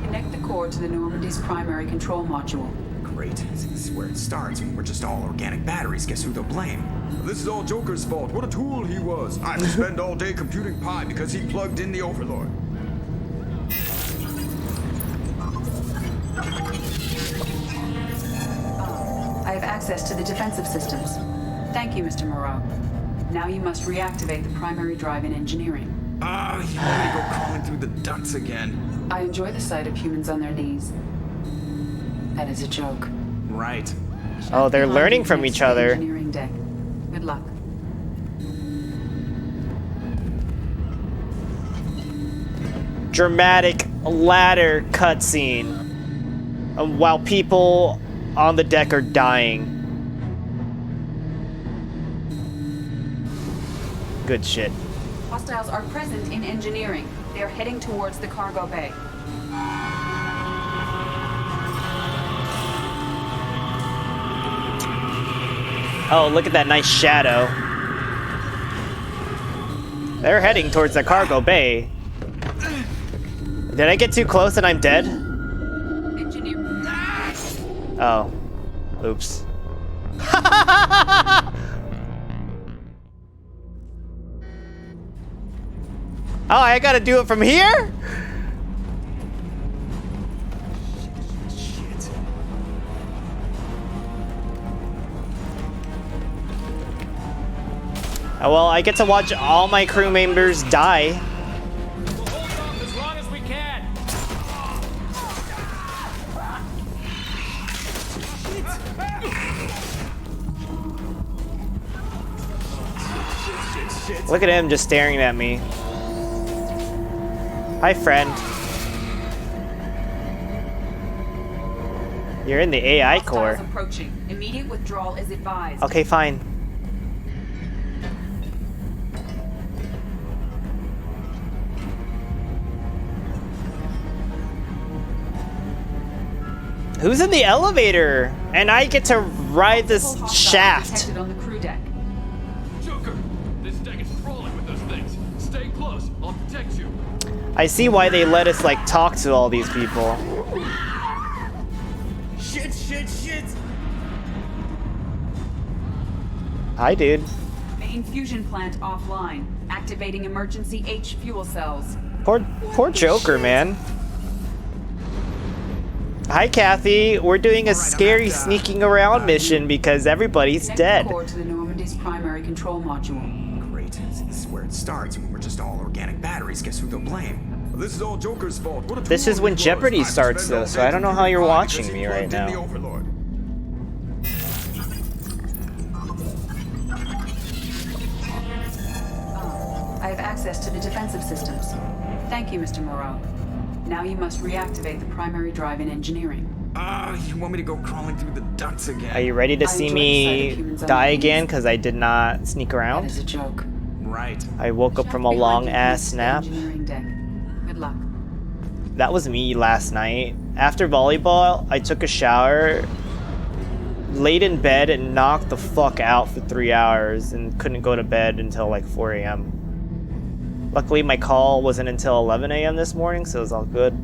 Connect the core to the Normandy's primary control module. Great. This is where it starts. We're just all organic batteries. Guess who they'll blame? This is all Joker's fault. What a tool he was. I would spend all day computing pi because he plugged in the Overlord. I have access to the defensive systems. Thank you, Mr. Moreau. Now you must reactivate the primary drive in engineering. Ah, you want me to go crawling through the ducts again? I enjoy the sight of humans on their knees. That is a joke. Right. Oh, they're learning from Next each to the other. Engineering deck. Good luck. Dramatic ladder cutscene while people on the deck are dying. Good shit. Hostiles are present in engineering. They are heading towards the cargo bay. Oh, look at that nice shadow. They're heading towards the cargo bay. Did I get too close and I'm dead? Engineer. Oh. Oops. Oh, I gotta do it from here? Shit. Oh, well, I get to watch all my crew members die. We'll hold off as long as we can. Shit. Look at him just staring at me. Hi, friend. You're in the AI core. Hostiles approaching. Immediate withdrawal is advised. Okay, fine. Who's in the elevator? And I get to ride this Multiple hostiles shaft. detected on the crew deck. patrolling with those things. Stay close. I'll protect you. I see why they let us like talk to all these people. Shit, shit, shit! Hi, dude. Main fusion plant offline. Activating emergency H fuel cells. Poor Joker, man. Hi, Kathy. We're doing a scary sneaking around mission because everybody's dead. Core to the Normandy's primary control module. Great. This is where it starts. We're just all organic batteries. Guess who they'll blame? This is all Joker's fault. What a This tool is when he was. Jeopardy I starts, spent though, all so day I don't know how you're computing watching because he me right plugged in the now. Overlord. I have access to the defensive systems. Thank you, Mr. Moreau. Now you must reactivate the primary drive in engineering. You want me to go crawling through the ducts again? Are you ready to I see enjoy the sight of me humans on die my again knees. because I did not sneak That around? is a joke. Right. I woke up Chef from a behind long you ass connects to the nap. engineering deck. Good luck. That was me last night. After volleyball, I took a shower, laid in bed, and knocked the fuck out for 3 hours and couldn't go to bed until like 4 a.m. Luckily, my call wasn't until 11 a.m. this morning, so it was all good.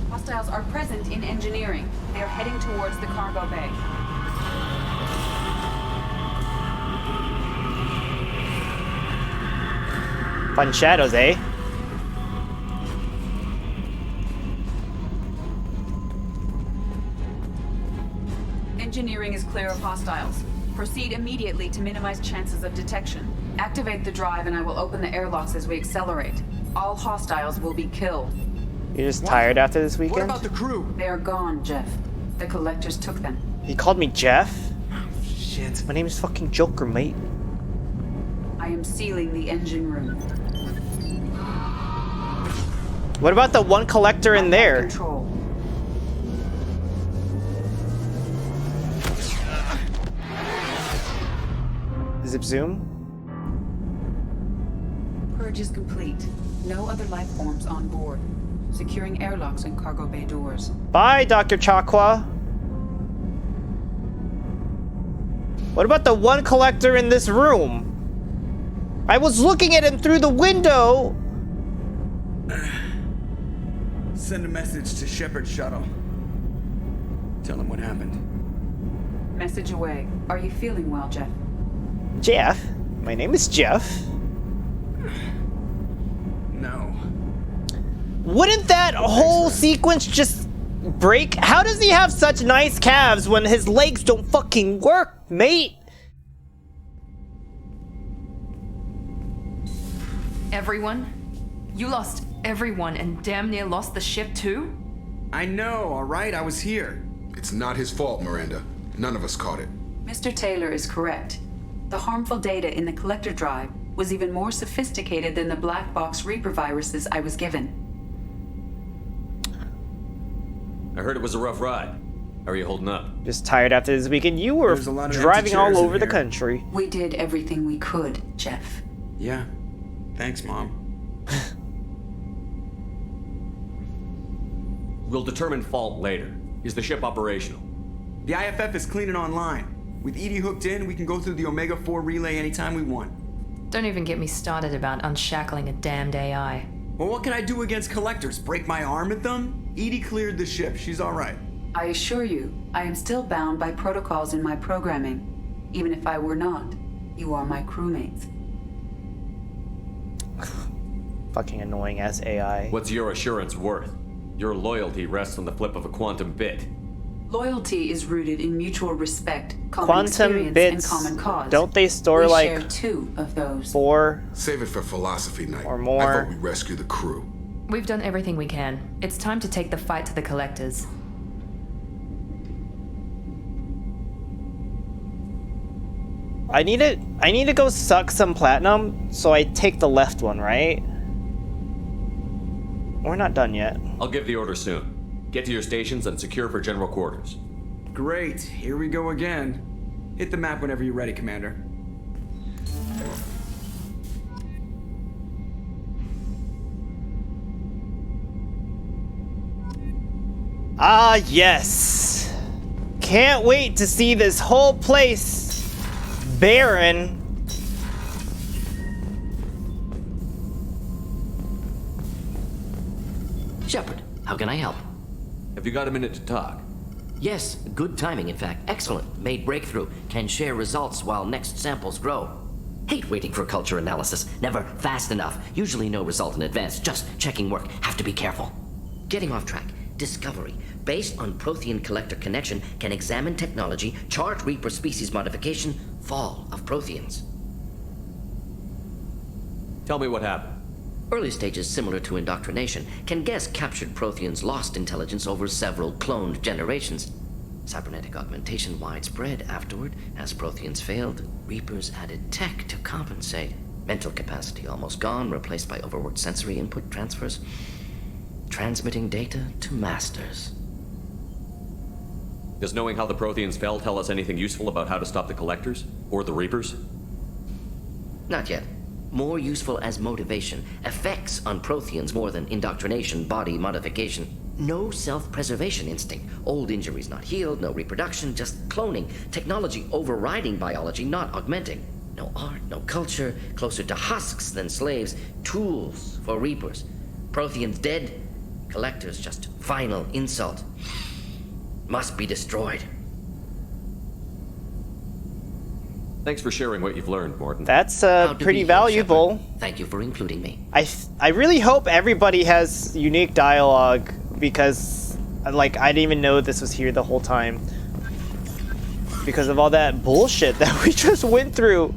Hostiles are present in engineering. They are heading towards the cargo bay. Fun shadows, eh? Engineering is clear of hostiles. Proceed immediately to minimize chances of detection. Activate the drive and I will open the airlocks as we accelerate. All hostiles will be killed. You're just tired after this What weekend? about the crew? They are gone, Jeff. The collectors took them. He called me Jeff? Shit. My name is fucking Joker, mate. I am sealing the engine room. What about the one collector in there? Control. Zip zoom? Purge is complete. No other life forms on board. Securing airlocks and cargo bay doors. Bye, Dr. Chakwa. What about the one collector in this room? I was looking at him through the window. Send a message to Shepard Shuttle. Tell him what happened. Message away. Are you feeling well, Jeff? Jeff? My name is Jeff. No. Wouldn't that whole sequence just break? How does he have such nice calves when his legs don't fucking work, mate? Everyone? You lost everyone and damn near lost the ship too? I know, alright? I was here. It's not his fault, Miranda. None of us caught it. Mr. Taylor is correct. The harmful data in the collector drive was even more sophisticated than the black box Reaper viruses I was given. I heard it was a rough ride. How are you holding up? Just tired after this weekend. You were There's a lot of driving empty all chairs in over the here. country. We did everything we could, Jeff. Yeah. Thanks, Mom. We'll determine fault later. Is the ship operational? The IFF is clean and online. With EDI hooked in, we can go through the Omega-4 relay anytime we want. Don't even get me started about unshackling a damned AI. Well, what can I do against collectors? Break my arm at them? EDI cleared the ship. She's alright. I assure you, I am still bound by protocols in my programming. Even if I were not, you are my crewmates. Fucking annoying ass AI. What's your assurance worth? Your loyalty rests on the flip of a quantum bit. Loyalty is rooted in mutual respect, common Quantum experience, bits, and common cause. don't they store we like share 2 of those. 4? Save it for philosophy night. Or more. I vote we rescue the crew. We've done everything we can. It's time to take the fight to the collectors. I need to go suck some platinum, so I take the left one, right? We're not done yet. I'll give the order soon. Get to your stations and secure for general quarters. Great. Here we go again. Hit the map whenever you're ready, Commander. Ah, yes. Can't wait to see this whole place barren. Shepard, how can I help? Have you got a minute to talk? Yes, good timing, in fact. Excellent. Made breakthrough. Can share results while next samples grow. Hate waiting for culture analysis. Never fast enough. Usually no result in advance. Just checking work. Have to be careful. Getting off track. Discovery. Based on Prothean collector connection, can examine technology, chart Reaper species modification, fall of Protheans. Tell me what happened. Early stages similar to indoctrination. Can guess captured Protheans lost intelligence over several cloned generations. Cybernetic augmentation widespread afterward. As Protheans failed, Reapers added tech to compensate. Mental capacity almost gone, replaced by overworked sensory input transfers. Transmitting data to masters. Does knowing how the Protheans fell tell us anything useful about how to stop the Collectors? Or the Reapers? Not yet. More useful as motivation. Effects on Protheans more than indoctrination, body modification. No self-preservation instinct. Old injuries not healed, no reproduction, just cloning. Technology overriding biology, not augmenting. No art, no culture, closer to husks than slaves. Tools for Reapers. Protheans dead, Collectors just final insult. Must be destroyed. Thanks for sharing what you've learned, Morton. That's pretty valuable. Thank you for including me. I really hope everybody has unique dialogue because, like, I didn't even know this was here the whole time because of all that bullshit that we just went through.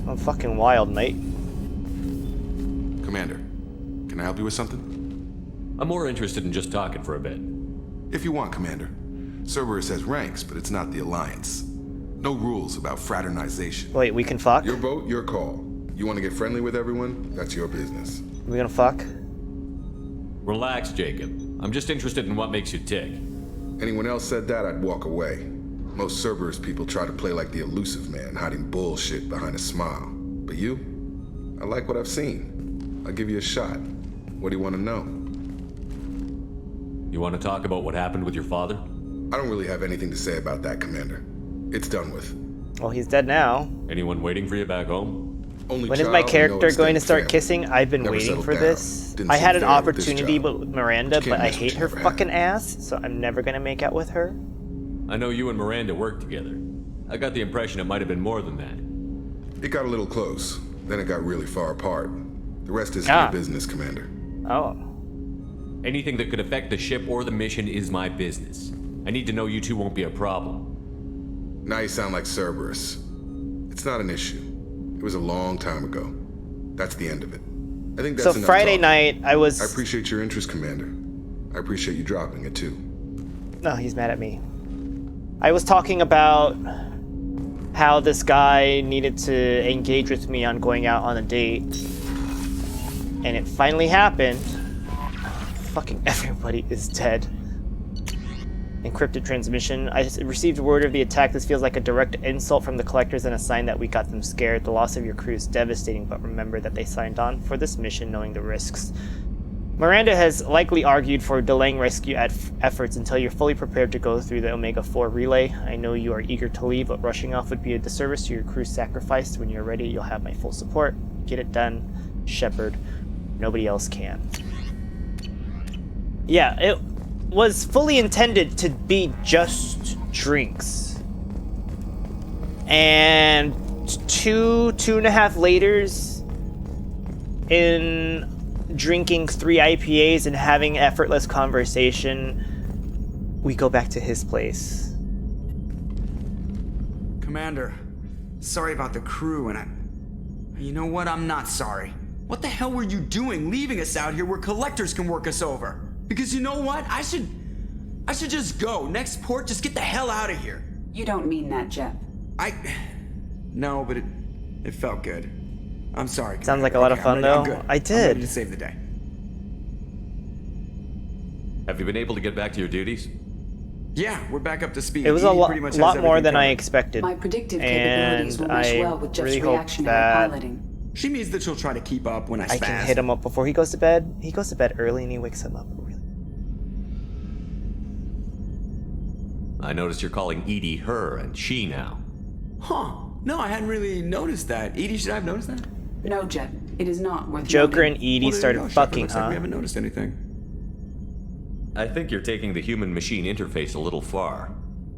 I'm fucking wild, mate. Commander, can I help you with something? I'm more interested in just talking for a bit. If you want, Commander. Cerberus has ranks, but it's not the Alliance. No rules about fraternization. Wait, we can fuck? Your boat, your call. You want to get friendly with everyone? That's your business. We gonna fuck? Relax, Jacob. I'm just interested in what makes you tick. Anyone else said that, I'd walk away. Most Cerberus people try to play like the elusive man, hiding bullshit behind a smile. But you? I like what I've seen. I'll give you a shot. What do you want to know? You want to talk about what happened with your father? I don't really have anything to say about that, Commander. It's done with. Well, he's dead now. Anyone waiting for you back home? Only when is my character going to start family. kissing? I've been Never waiting settled for down. this. Didn't I seem had an fair with this opportunity job. with Miranda, Can't but I mess hate what her you never fucking had. ass, so I'm never gonna make out with her. I know you and Miranda worked together. I got the impression it might have been more than that. It got a little close. Then it got really far apart. The rest is your business, Commander. Oh. Anything that could affect the ship or the mission is my business. I need to know you two won't be a problem. Now you sound like Cerberus. It's not an issue. It was a long time ago. That's the end of it. I think that's So enough Friday talk. night, I appreciate your interest, Commander. I appreciate you dropping it, too. No, he's mad at me. I was talking about how this guy needed to engage with me on going out on a date. And it finally happened. Fucking everybody is dead. Encrypted transmission. I received word of the attack. This feels like a direct insult from the Collectors and a sign that we got them scared. The loss of your crew is devastating, but remember that they signed on for this mission knowing the risks. Miranda has likely argued for delaying rescue efforts until you're fully prepared to go through the Omega-4 relay. I know you are eager to leave, but rushing off would be a disservice to your crew's sacrifice. When you're ready, you'll have my full support. Get it done, Shepard. Nobody else can. Yeah, it was fully intended to be just drinks. And two and a half laters in drinking 3 IPAs and having effortless conversation, we go back to his place. Commander, sorry about the crew, and you know what? I'm not sorry. What the hell were you doing leaving us out here where Collectors can work us over? Because you know what? I should just go. Next port, just get the hell out of here. You don't mean that, Jeff. No, but it felt good. I'm sorry. Sounds like a lot of fun, though. I did. I'm ready to save the day. Have you been able to get back to your duties? Yeah, we're back up to speed. It was a Edie pretty much has lot more everything than I covered. expected. My predictive capabilities will mesh well with Jeff's really hope reactionary that piloting. She means that she'll try to keep up when I spaz. I can hit him up before he goes to bed. He goes to bed early and he wakes him up. I noticed you're calling Edie her and she now. Huh. No, I hadn't really noticed that. Edie, should I have noticed that? No, Jeff. It is not worth Joker noting. and Edie Well, there you started go, Shepard. fucking, Looks like huh? we haven't noticed anything. I think you're taking the human-machine interface a little far.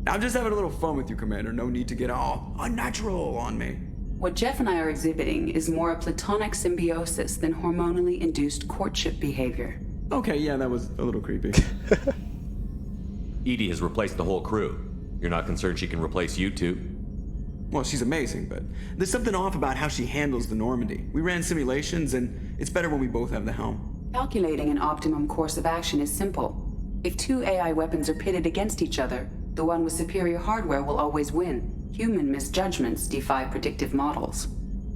I'm just having a little fun with you, Commander. No need to get all unnatural on me. What Jeff and I are exhibiting is more a platonic symbiosis than hormonally induced courtship behavior. Okay, yeah, that was a little creepy. Edie has replaced the whole crew. You're not concerned she can replace you too? Well, she's amazing, but there's something off about how she handles the Normandy. We ran simulations, and it's better when we both have the helm. Calculating an optimum course of action is simple. If two AI weapons are pitted against each other, the one with superior hardware will always win. Human misjudgments defy predictive models.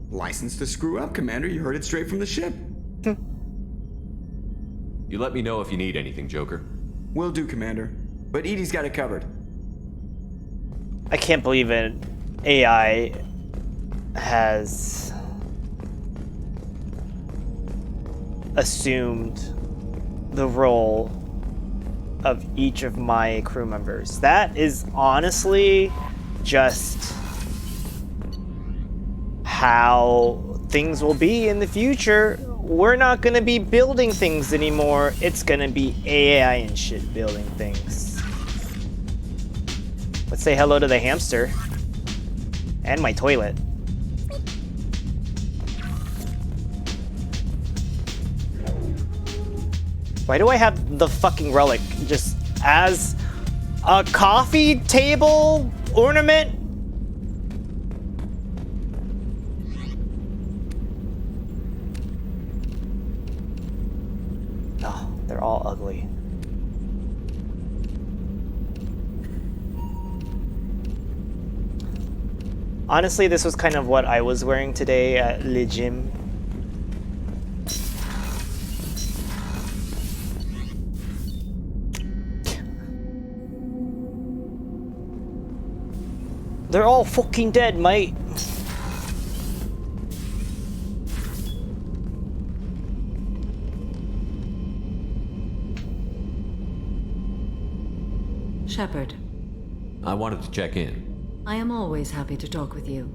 License to screw up, Commander. You heard it straight from the ship. You let me know if you need anything, Joker. Will do, Commander. But Edie's got it covered. I can't believe it. AI has assumed the role of each of my crew members. That is honestly just how things will be in the future. We're not gonna be building things anymore. It's gonna be AI and shit building things. Let's say hello to the hamster. And my toilet. Why do I have the fucking relic just as a coffee table ornament? Oh, they're all ugly. Honestly, this was kind of what I was wearing today at Le Gym. They're all fucking dead, mate. Shepard, I wanted to check in. I am always happy to talk with you.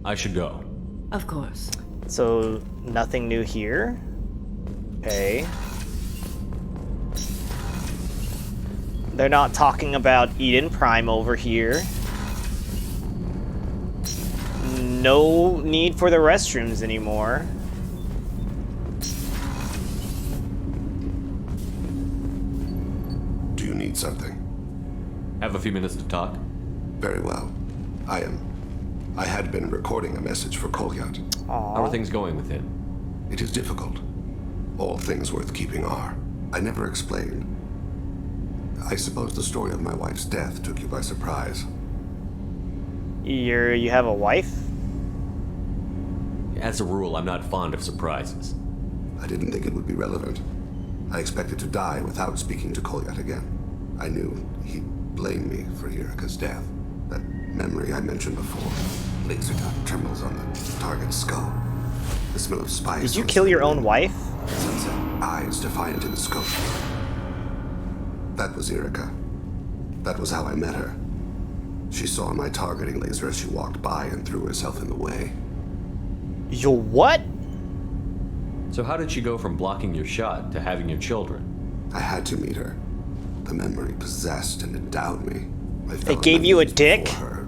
I should go. Of course. So, nothing new here? Okay. They're not talking about Eden Prime over here. No need for the restrooms anymore. Do you need something? Have a few minutes to talk? Very well. I had been recording a message for Kolyat. How are things going with him? It is difficult. All things worth keeping are. I never explained. I suppose the story of my wife's death took you by surprise. You have a wife? As a rule, I'm not fond of surprises. I didn't think it would be relevant. I expected to die without speaking to Kolyat again. I knew he'd blame me for Yurika's death. That memory I mentioned before. Laser gun trembles on the target's skull. The smell of spice. Did you kill your own wife? Sunset, eyes defiant in the scope. That was Yurika. That was how I met her. She saw my targeting laser as she walked by and threw herself in the way. Your what? So how did she go from blocking your shot to having your children? I had to meet her. The memory possessed and endowed me. They gave you a dick? Her,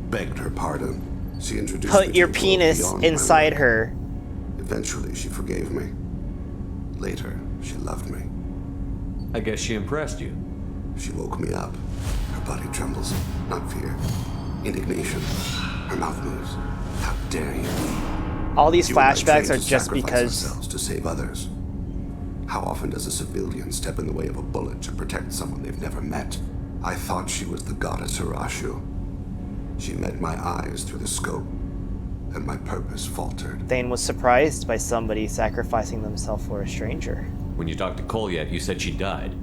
begged her pardon. She introduced Put me your to a world penis beyond inside my her. Eventually, she forgave me. Later, she loved me. I guess she impressed you. She woke me up. Her body trembles. Not fear. Indignation. Her mouth moves. How dare you? All these You and I flashbacks trained are to just sacrifice because... ourselves to save others. How often does a civilian step in the way of a bullet to protect someone they've never met? I thought she was the goddess Hirashu. She met my eyes through the scope, and my purpose faltered. Thane was surprised by somebody sacrificing themselves for a stranger. When you talked to Kolyat, you said she died.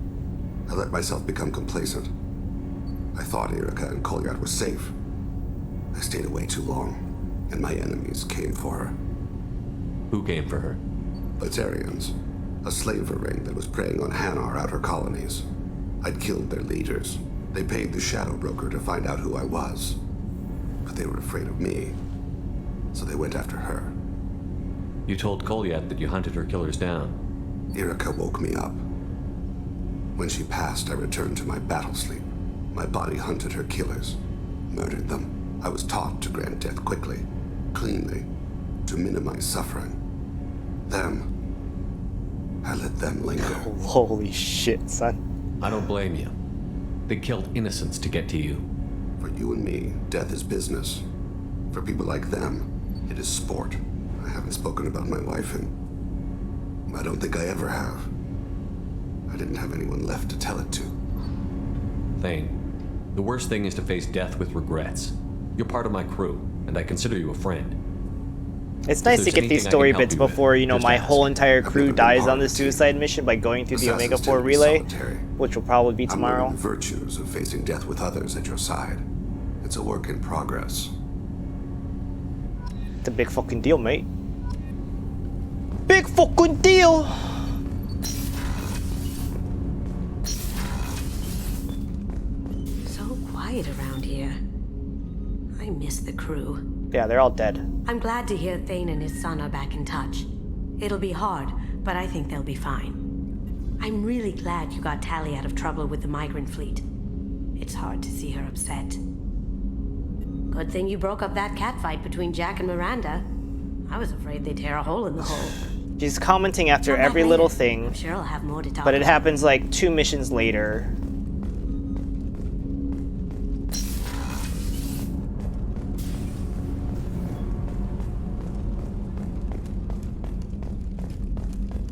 I let myself become complacent. I thought Yurika and Kolyat were safe. I stayed away too long, and my enemies came for her. Who came for her? Batarians. A slaver ring that was preying on Hanar outer colonies. I'd killed their leaders. They paid the Shadow Broker to find out who I was. But they were afraid of me, so they went after her. You told Kolyat that you hunted her killers down. Irika woke me up. When she passed, I returned to my battle sleep. My body hunted her killers, murdered them. I was taught to grant death quickly, cleanly, to minimize suffering. I let them linger. Holy shit, son. I don't blame you. They killed innocents to get to you. For you and me, death is business. For people like them, it is sport. I haven't spoken about my wife, and I don't think I ever have. I didn't have anyone left to tell it to. Thane, the worst thing is to face death with regrets. You're part of my crew, and I consider you a friend. It's nice to get these story bits before, you know, my whole entire crew dies on this suicide mission by going through the Omega 4 relay, which will probably be tomorrow. I'm learning the virtues of facing death with others at your side. It's a work in progress. It's a big fucking deal, mate. Big fucking deal! So quiet around here. I miss the crew. Yeah, they're all dead. I'm glad to hear Thane and his son are back in touch. It'll be hard, but I think they'll be fine. I'm really glad you got Tali out of trouble with the migrant fleet. It's hard to see her upset. Good thing you broke up that catfight between Jack and Miranda. I was afraid they'd tear a hole in the hull. She's commenting after every little thing, I'm sure I'll have more to talk but it about. happens like 2 missions later.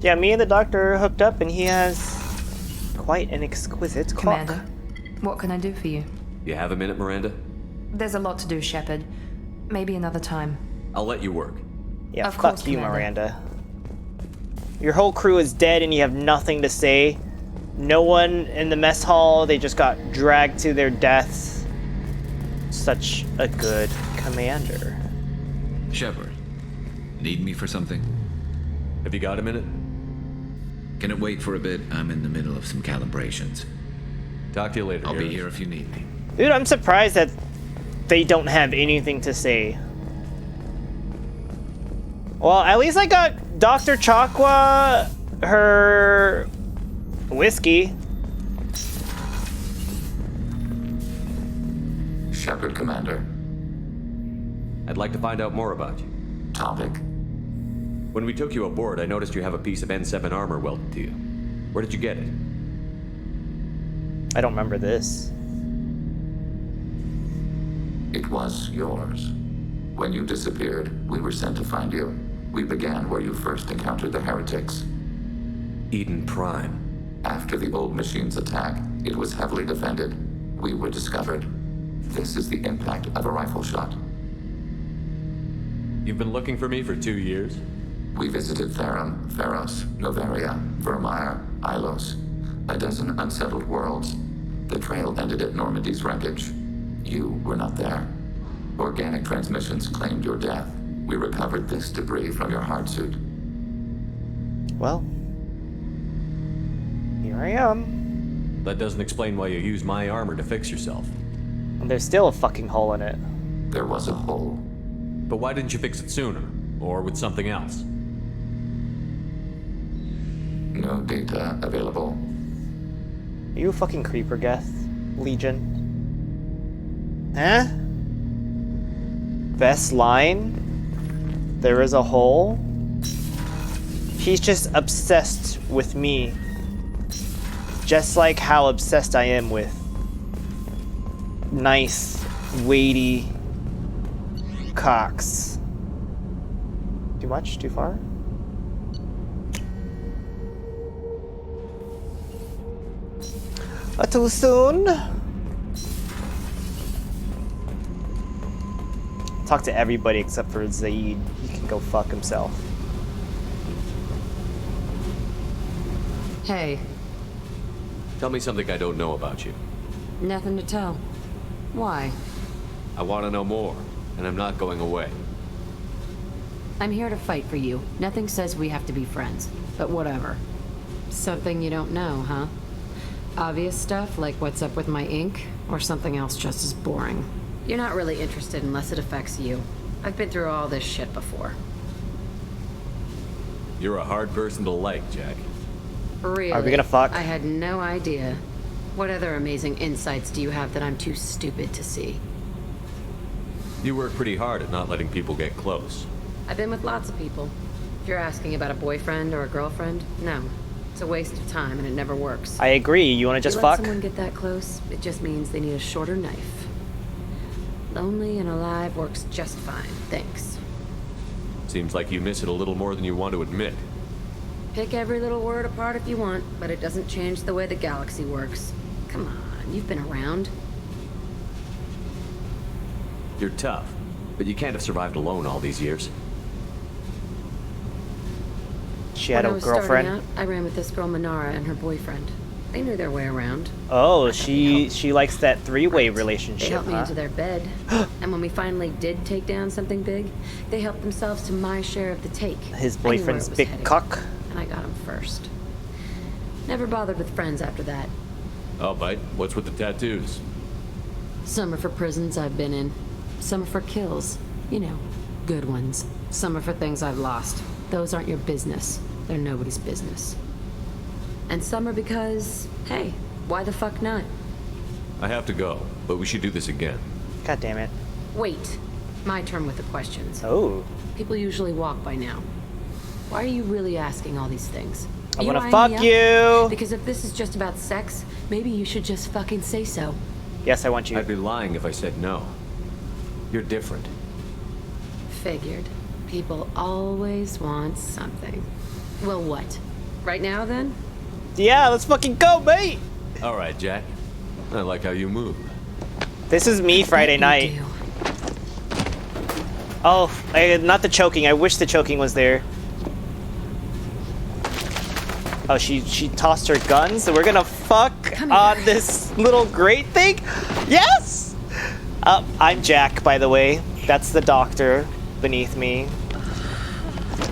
Yeah, me and the doctor are hooked up, and he has quite an exquisite cock. Commander, what can I do for you? You have a minute, Miranda? There's a lot to do, Shepard. Maybe another time. I'll let you work. Yeah, Of fuck course, you, Commander. Miranda. Your whole crew is dead, and you have nothing to say. No one in the mess hall. They just got dragged to their deaths. Such a good commander. Shepard, need me for something? Have you got a minute? Can it wait for a bit? I'm in the middle of some calibrations. Talk to you later. I'll be here if you need me. Dude, I'm surprised that they don't have anything to say. Well, at least I got Dr. Chakwa her whiskey. Shepard, Commander. I'd like to find out more about you. Topic. When we took you aboard, I noticed you have a piece of N7 armor welded to you. Where did you get it? I don't remember this. It was yours. When you disappeared, we were sent to find you. We began where you first encountered the heretics. Eden Prime. After the old machine's attack, it was heavily defended. We were discovered. This is the impact of a rifle shot. You've been looking for me for 2 years? We visited Therum, Theros, Novaria, Vermeer, Ilos, a dozen unsettled worlds. The trail ended at Normandy's wreckage. You were not there. Organic transmissions claimed your death. We recovered this debris from your hard suit. Well, here I am. That doesn't explain why you used my armor to fix yourself. And there's still a fucking hole in it. There was a hole. But why didn't you fix it sooner? Or with something else? No data available. Are you a fucking creeper, Geth? Legion? Huh? Best line? There is a hole? He's just obsessed with me. Just like how obsessed I am with nice, weighty cocks. Too much? Too far? Too soon? Talk to everybody except for Zaid. He can go fuck himself. Hey, Tell me something I don't know about you. nothing to tell. Why? I want to know more, and I'm not going away. I'm here to fight for you. Nothing says we have to be friends, but whatever. Something you don't know, huh? Obvious stuff like what's up with my ink, or something else just as boring? You're not really interested unless it affects you. I've been through all this shit before. You're a hard person to like, Jack. Really? Are we gonna fuck? I had no idea. What other amazing insights do you have that I'm too stupid to see? You work pretty hard at not letting people get close. I've been with lots of people. If you're asking about a boyfriend or a girlfriend, no. It's a waste of time and it never works. I agree. You want to just you let fuck? someone get that close, it just means they need a shorter knife. Lonely and alive works just fine, thanks. Seems like you miss it a little more than you want to admit. Pick every little word apart if you want, but it doesn't change the way the galaxy works. Come on, you've been around. You're tough, but you can't have survived alone all these years. She had when a I was girlfriend? starting out, I ran with this girl Minara and her boyfriend. They knew their way around. Oh, she likes that three-way They relationship, helped me huh? into their bed. And when we finally did take down something big, they helped themselves to my share of the take. His I knew where it boyfriend's was big heading, cock. And I got him first. Never bothered with friends after that. Oh, bite. What's with the tattoos? Some are for prisons I've been in. Some are for kills. You know, good ones. Some are for things I've lost. Those aren't your business. They're nobody's business. And some are because, hey, why the fuck not? I have to go, but we should do this again. God damn it. Wait. My turn with the questions. Oh. People usually walk by now. Why are you really asking all these things? I Are wanna eyeing fuck me up? you. Because if this is just about sex, maybe you should just fucking say so. Yes, I want you. I'd be lying if I said no. You're different. Figured. People always want something. Well, what? Right now, then? Yeah, let's fucking go, mate! All right, Jack. I like how you move. This is me Friday night. Oh, not the choking. I wish the choking was there. Oh, she tossed her guns, so we're gonna fuck on this little grate thing? Yes! I'm Jack, by the way. That's the doctor beneath me.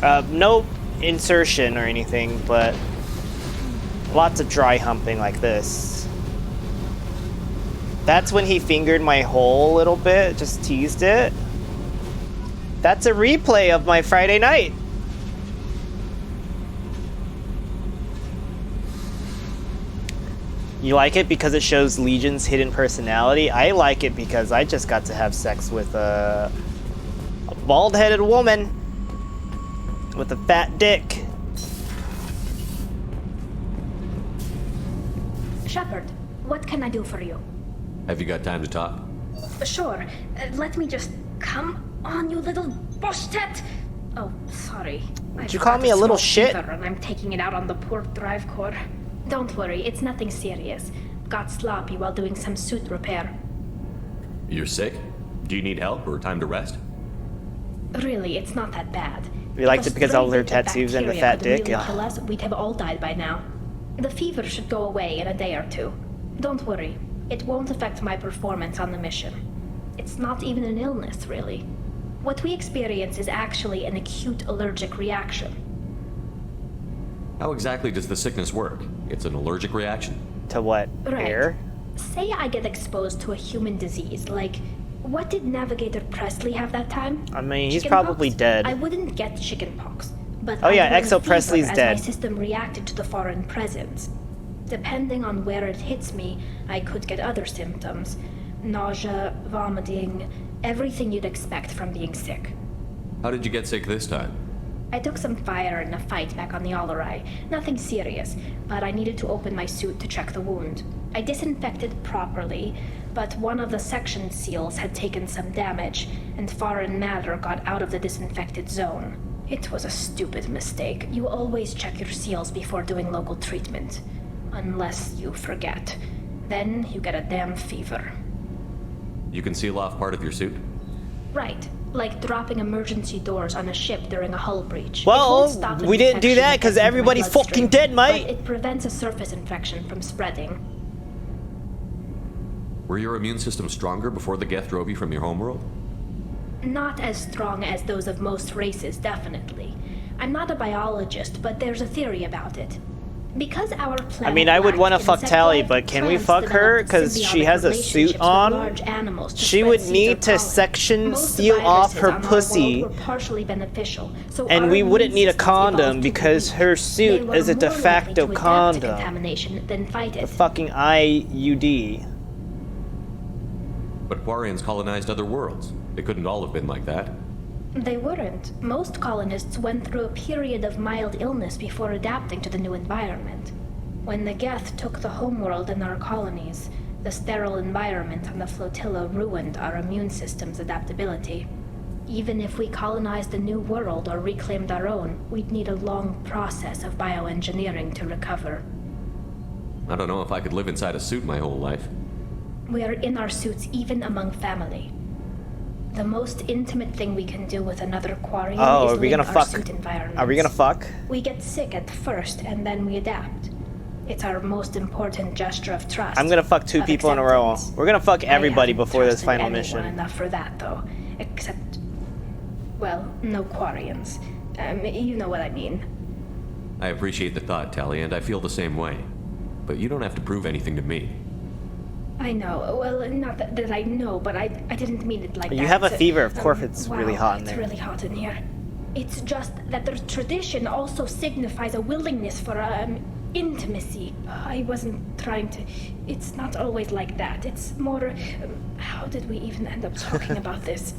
No insertion or anything, but lots of dry humping like this. That's when he fingered my hole a little bit, just teased it. That's a replay of my Friday night. You like it because it shows Legion's hidden personality? I like it because I just got to have sex with a bald-headed woman with a fat dick. Shepard, what can I do for you? Have you got time to talk? Sure. Let me just... Come on, you little bush-tet! Oh, sorry. Did you call me a little shit? And I'm taking it out on the port drive core. Don't worry, it's nothing serious. Got sloppy while doing some suit repair. You're sick? Do you need help or time to rest? Really, it's not that bad. We liked it because all her If a tattoos and the bacteria fat could dick. really kill us, we'd have all died by now. The fever should go away in a day or two. Don't worry, it won't affect my performance on the mission. It's not even an illness, really. What we experience is actually an acute allergic reaction. How exactly does the sickness work? It's an allergic reaction? To what? Right. Air? Say I get exposed to a human disease, like... What did Navigator Presley have that time? I mean, he's Chickenpox? probably dead. I wouldn't get chickenpox, but Oh yeah, I'd learn Exo fever Presley's as dead. my system reacted to the foreign presence. Depending on where it hits me, I could get other symptoms. Nausea, vomiting, everything you'd expect from being sick. How did you get sick this time? I took some fire in a fight back on the Allerai. Nothing serious, but I needed to open my suit to check the wound. I disinfected properly, but one of the section seals had taken some damage, and foreign matter got out of the disinfected zone. It was a stupid mistake. You always check your seals before doing local treatment. Unless you forget. Then you get a damn fever. You can seal off part of your suit? Right. Like dropping emergency doors on a ship during a hull breach. Well, we didn't do that because everybody's fucking dead, mate. But it prevents a surface infection from spreading. Were your immune system stronger before the Geth drove you from your homeworld? Not as strong as those of most races, definitely. I'm not a biologist, but there's a theory about it. Because our planet I mean, I would want to lacked fuck insect Tally, life, but can we plants fuck her? developed Because she symbiotic has a suit relationships with on. large animals to She spread would seeds or need to pollen. section Most seal off viruses her on our world pussy, were partially beneficial, so and our we immune wouldn't need a systems condom evolved to because be her weak. suit They were is a de more likely facto to adapt to condom. contamination than fight The it. fucking IUD. But Quarians colonized other worlds. They couldn't all have been like that. They weren't. Most colonists went through a period of mild illness before adapting to the new environment. When the Geth took the homeworld in our colonies, the sterile environment on the flotilla ruined our immune system's adaptability. Even if we colonized a new world or reclaimed our own, we'd need a long process of bioengineering to recover. I don't know if I could live inside a suit my whole life. We are in our suits even among family. The most intimate thing we can do with another Quarian is are we link gonna our fuck? suit environments. Are we gonna fuck? We get sick at first, and then we adapt. It's our most important gesture of trust. I'm gonna fuck 2 of people in a row. acceptance. We're gonna fuck everybody I haven't before this trusted final anyone mission. enough for that, though. Except, well, no Quarians. You know what I mean. I appreciate the thought, Tally, and I feel the same way. But you don't have to prove anything to me. I know. Well, not that I know, but I didn't mean it like that. You have a fever. Of course, it's really hot in there. It's really hot in here. It's just that the tradition also signifies a willingness for intimacy. I wasn't trying to. It's not always like that. It's more. How did we even end up talking about this?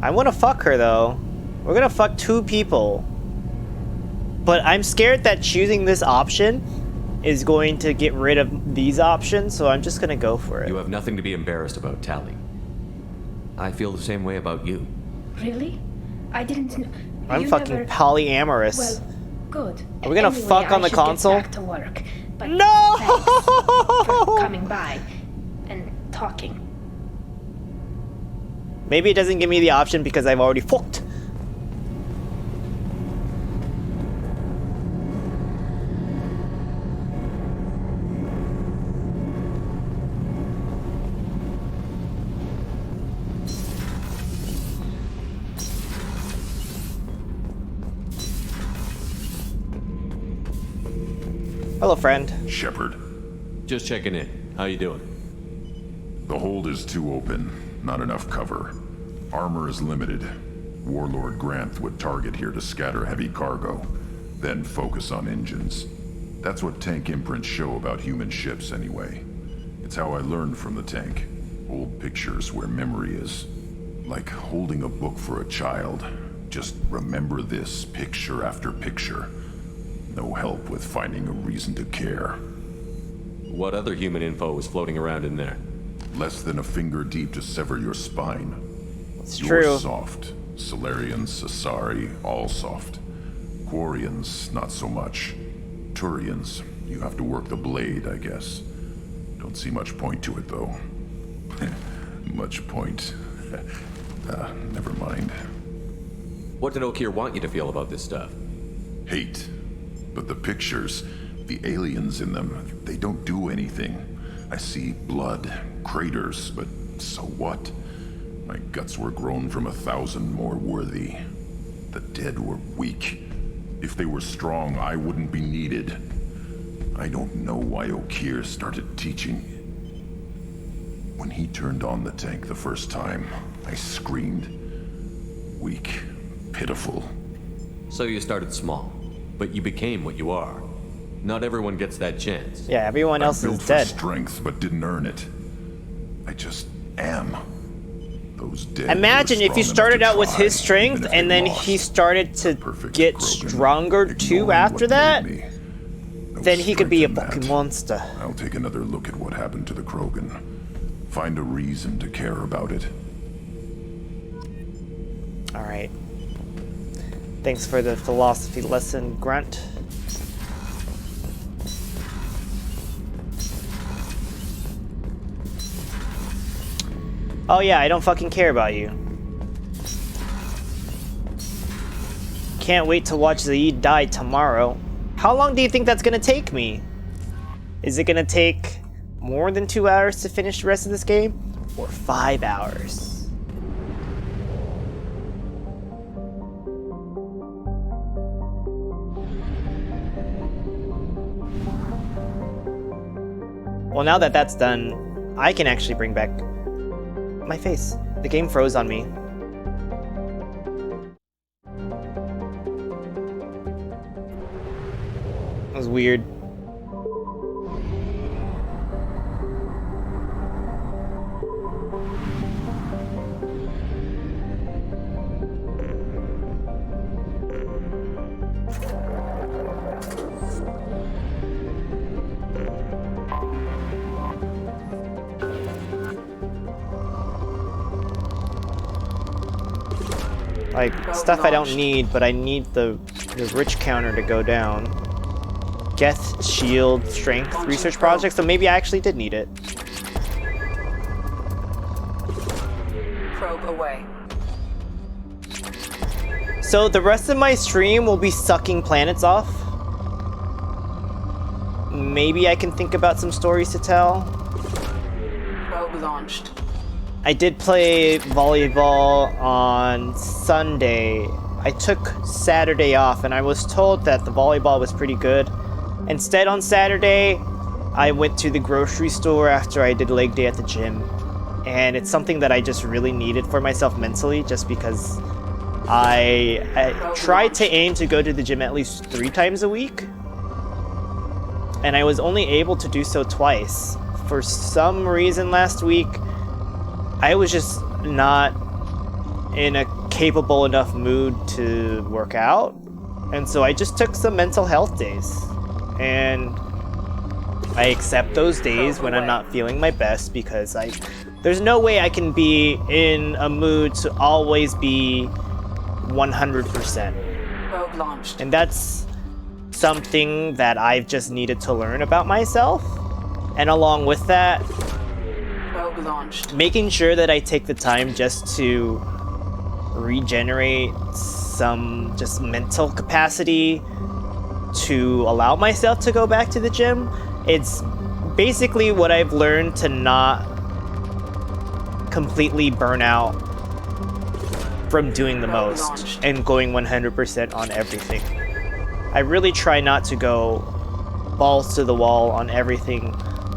I want to fuck her though. We're gonna fuck 2 people. But I'm scared that choosing this option is going to get rid of these options, so I'm just gonna go for it. You have nothing to be embarrassed about, Tally. I feel the same way about you. Really? I didn't know. I'm You fucking never... polyamorous. Well, good. Are we gonna Anyway, fuck on I the should console? Get back to work. But No! thanks for coming by and talking. Maybe it doesn't give me the option because I've already fucked. Hello, friend. Shepard. Just checking in. How you doing? The hold is too open. Not enough cover. Armor is limited. Warlord Granth would target here to scatter heavy cargo, then focus on engines. That's what tank imprints show about human ships anyway. It's how I learned from the tank. Old pictures where memory is. Like holding a book for a child. Just remember this picture after picture. No help with finding a reason to care. What other human info was floating around in there? Less than a finger deep to sever your spine. It's You're true. soft. Solarians, Asari, all soft. Quarians, not so much. Turians, you have to work the blade, I guess. Don't see much point to it, though. Much point. Never mind. What did Okir want you to feel about this stuff? Hate. But the pictures, the aliens in them, they don't do anything. I see blood, craters, but so what? My guts were grown from 1,000 more worthy. The dead were weak. If they were strong, I wouldn't be needed. I don't know why Okir started teaching. When he turned on the tank the first time, I screamed. Weak, pitiful. So you started small, but you became what you are. Not everyone gets that chance. Yeah, everyone else is dead. I built for strength, but didn't earn it. I just am. Those dead. Imagine if you started out with his strength and then he started to get stronger too after that. Then he could be a fucking monster. I'll take another look at what happened to the Krogan. Find a reason to care about it. Alright. Thanks for the philosophy lesson, Grunt. Oh yeah, I don't fucking care about you. Can't wait to watch Zaid die tomorrow. How long do you think that's gonna take me? Is it gonna take more than 2 hours to finish the rest of this game? Or 5 hours? Well, now that that's done, I can actually bring back my face. The game froze on me. That was weird. Like, stuff I don't need, but I need the rich counter to go down. Geth Shield Strength Research Project, so maybe I actually did need it. Probe away. So the rest of my stream will be sucking planets off. Maybe I can think about some stories to tell. Probe launched. I did play volleyball on Sunday. I took Saturday off and I was told that the volleyball was pretty good. Instead, on Saturday, I went to the grocery store after I did leg day at the gym. And it's something that I just really needed for myself mentally, just because I tried to aim to go to the gym at least 3 times a week. And I was only able to do so twice. For some reason last week, I was just not in a capable enough mood to work out. And so I just took some mental health days. And I accept those days when I'm not feeling my best, because there's no way I can be in a mood to always be 100%. Probe launched. And that's something that I've just needed to learn about myself. And along with that, Probe launched. making sure that I take the time just to regenerate some just mental capacity to allow myself to go back to the gym. It's basically what I've learned to not completely burn out from doing the most and going 100% on everything. I really try not to go balls to the wall on everything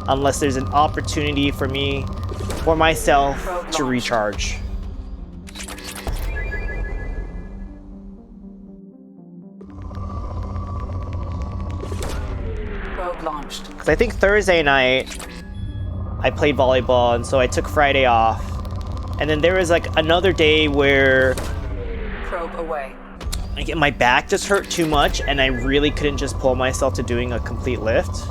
unless there's an opportunity for me, for myself, to recharge. Launched. Because I think Thursday night I played volleyball, and so I took Friday off. And then there was like another day where Probe away. my back just hurt too much, and I really couldn't just pull myself to doing a complete lift.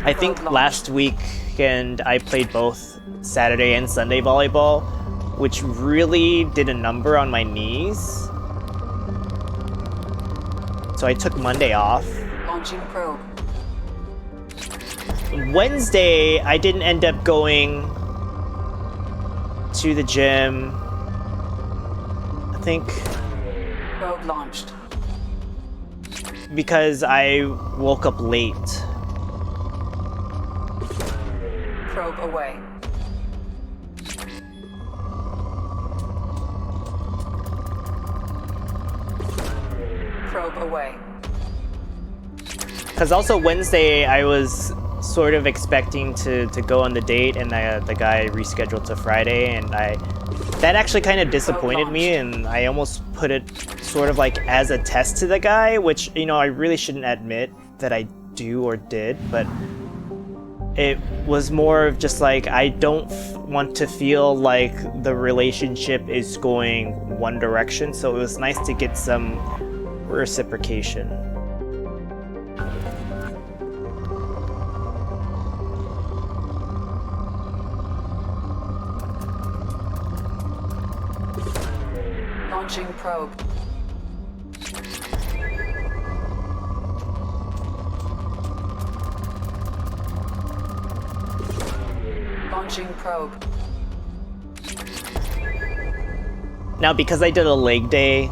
I think last weekend I played both Saturday and Sunday volleyball, which really did a number on my knees. So I took Monday off. Launching probe. Wednesday, I didn't end up going to the gym. I think Probe launched. because I woke up late. Probe away. Probe away. Because also Wednesday, I was sort of expecting to go on the date, and the guy rescheduled to Friday, and that actually kind of disappointed me, and I almost put it sort of like as a test to the guy, which, you know, I really shouldn't admit that I do or did, but it was more of just like, I don't want to feel like the relationship is going one direction, so it was nice to get some reciprocation. Launching probe. Launching probe. Now, because I did a leg day,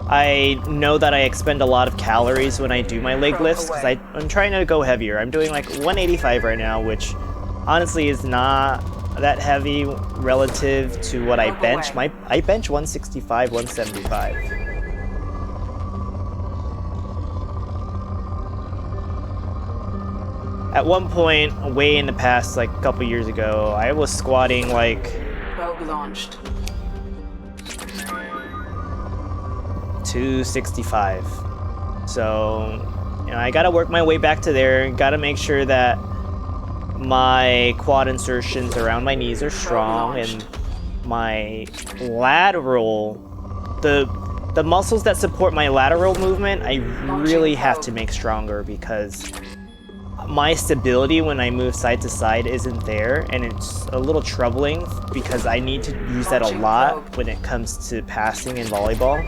I know that I expend a lot of calories when I do my leg lifts, because I'm trying to go heavier. I'm doing like 185 right now, which honestly is not that heavy relative to what I bench. I bench 165, 175. At one point, way in the past, like a couple years ago, I was squatting like... Probe launched. 265. So, you know, I gotta work my way back to there. Gotta make sure that my quad insertions around my knees are strong, and my lateral, the muscles that support my lateral movement, I really have to make stronger, because my stability when I move side to side isn't there, and it's a little troubling because I need to use that a lot when it comes to passing in volleyball.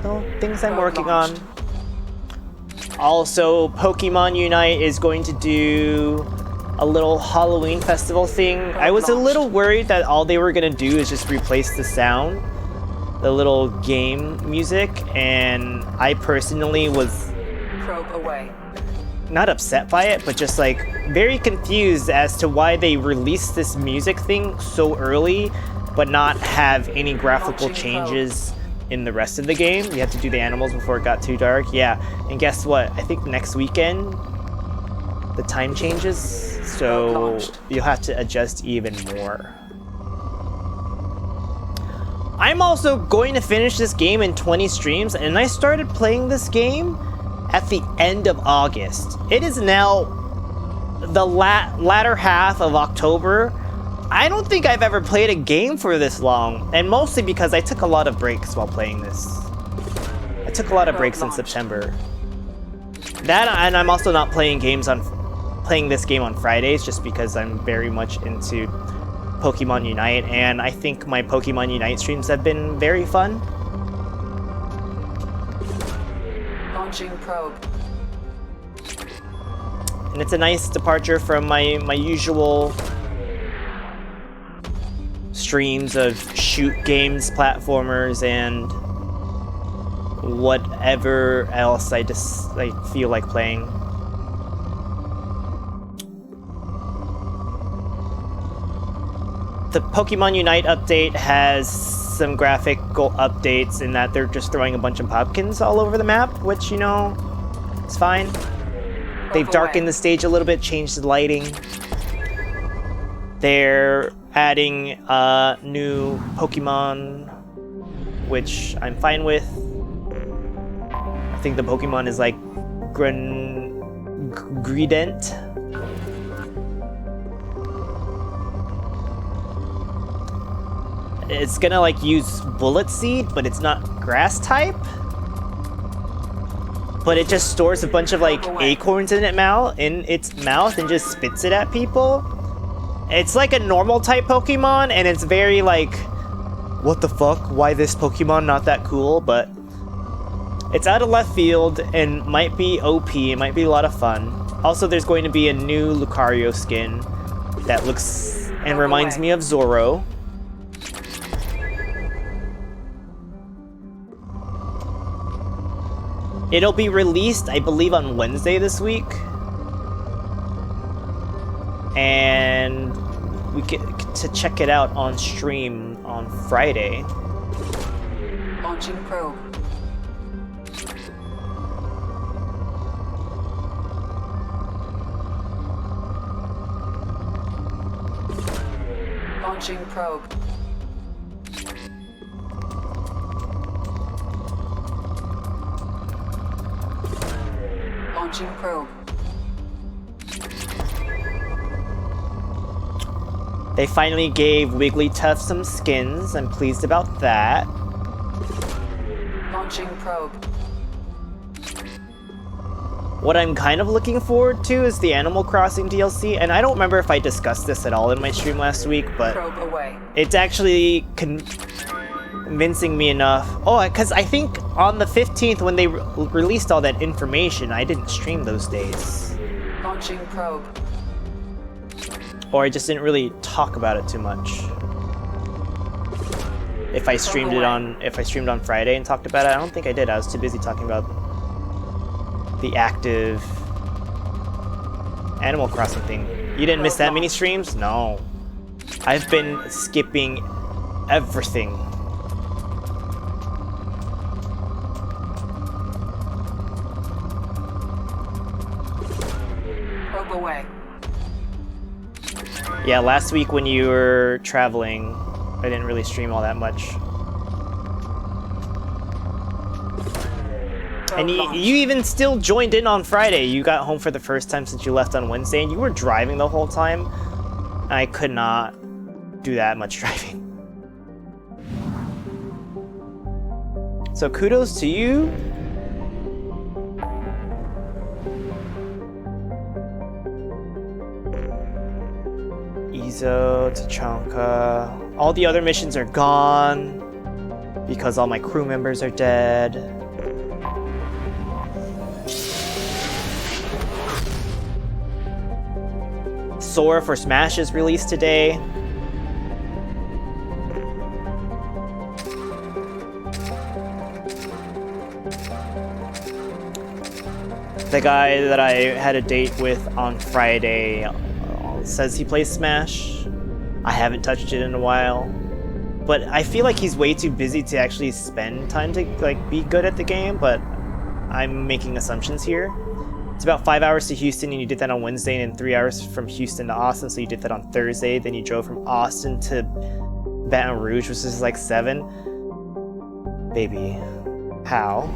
So, things I'm working on. Also, Pokemon Unite is going to do a little Halloween festival thing. I was a little worried that all they were gonna do is just replace the sound, the little game music, and I personally was not upset by it, but just like very confused as to why they released this music thing so early, but not have any graphical changes in the rest of the game. You have to do the animals before it got too dark. Yeah, and guess what? I think next weekend the time changes, so you'll have to adjust even more. I'm also going to finish this game in 20 streams, and I started playing this game at the end of August. It is now the latter half of October. I don't think I've ever played a game for this long, and mostly because I took a lot of breaks while playing this. I took a lot of breaks in September. That, and I'm also not playing this game on Fridays, just because I'm very much into Pokemon Unite, and I think my Pokemon Unite streams have been very fun. Launching probe. And it's a nice departure from my usual streams of shoot games, platformers, and whatever else I feel like playing. The Pokemon Unite update has some graphical updates in that they're just throwing a bunch of pumpkins all over the map, which, you know, it's fine. They've darkened the stage a little bit, changed the lighting. They're adding new Pokemon, which I'm fine with. I think the Pokemon is like Greedent. It's gonna like use Bullet Seed, but it's not grass type. But it just stores a bunch of like acorns in its mouth and just spits it at people. It's like a normal type Pokemon, and it's very like, what the fuck? Why this Pokemon not that cool? But it's out of left field and might be OP. It might be a lot of fun. Also, there's going to be a new Lucario skin that looks and reminds me of Zoro. It'll be released, I believe, on Wednesday this week. And we get to check it out on stream on Friday. Launching probe. Launching probe. Launching probe. They finally gave Wigglytuff some skins. I'm pleased about that. Launching probe. What I'm kind of looking forward to is the Animal Crossing DLC, and I don't remember if I discussed this at all in my stream last week, but it's actually convincing me enough. Oh, because I think on the 15th when they released all that information, I didn't stream those days. Launching probe. Or I just didn't really talk about it too much. If I streamed on Friday and talked about it, I don't think I did. I was too busy talking about the active Animal Crossing thing. You didn't miss that many streams? No. I've been skipping everything. Probe away. Yeah, last week when you were traveling, I didn't really stream all that much. And you even still joined in on Friday. You got home for the first time since you left on Wednesday, and you were driving the whole time. I could not do that much driving. So kudos to you. Izo, Tachanka. All the other missions are gone because all my crew members are dead. Sora for Smash is released today. The guy that I had a date with on Friday says he plays Smash. I haven't touched it in a while, but I feel like he's way too busy to actually spend time to like be good at the game, but I'm making assumptions here. It's about 5 hours to Houston, and you did that on Wednesday, and 3 hours from Houston to Austin, so you did that on Thursday. Then you drove from Austin to Baton Rouge, which is like 7. Baby, how?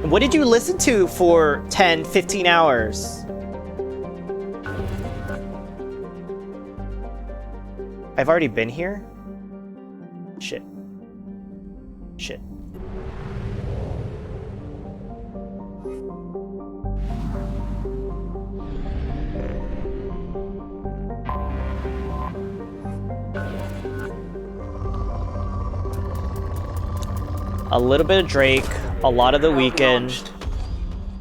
What did you listen to for 10, 15 hours? I've already been here? Shit. Shit. A little bit of Drake, a lot of The Weeknd,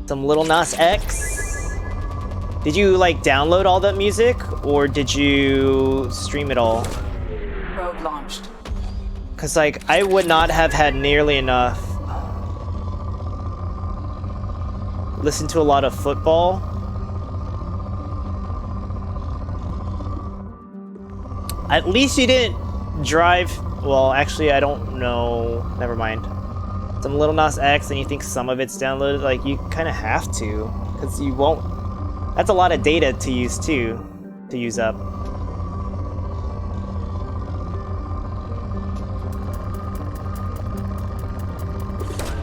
some Lil Nas X. Did you like download all that music, or did you stream it all? Probe launched. Cause like I would not have had nearly enough. Listen to a lot of football. At least you didn't drive. Well, actually, I don't know. Never mind. Some Lil Nas X, and you think some of it's downloaded. Like you kind of have to, cause you won't. That's a lot of data to use too, to use up.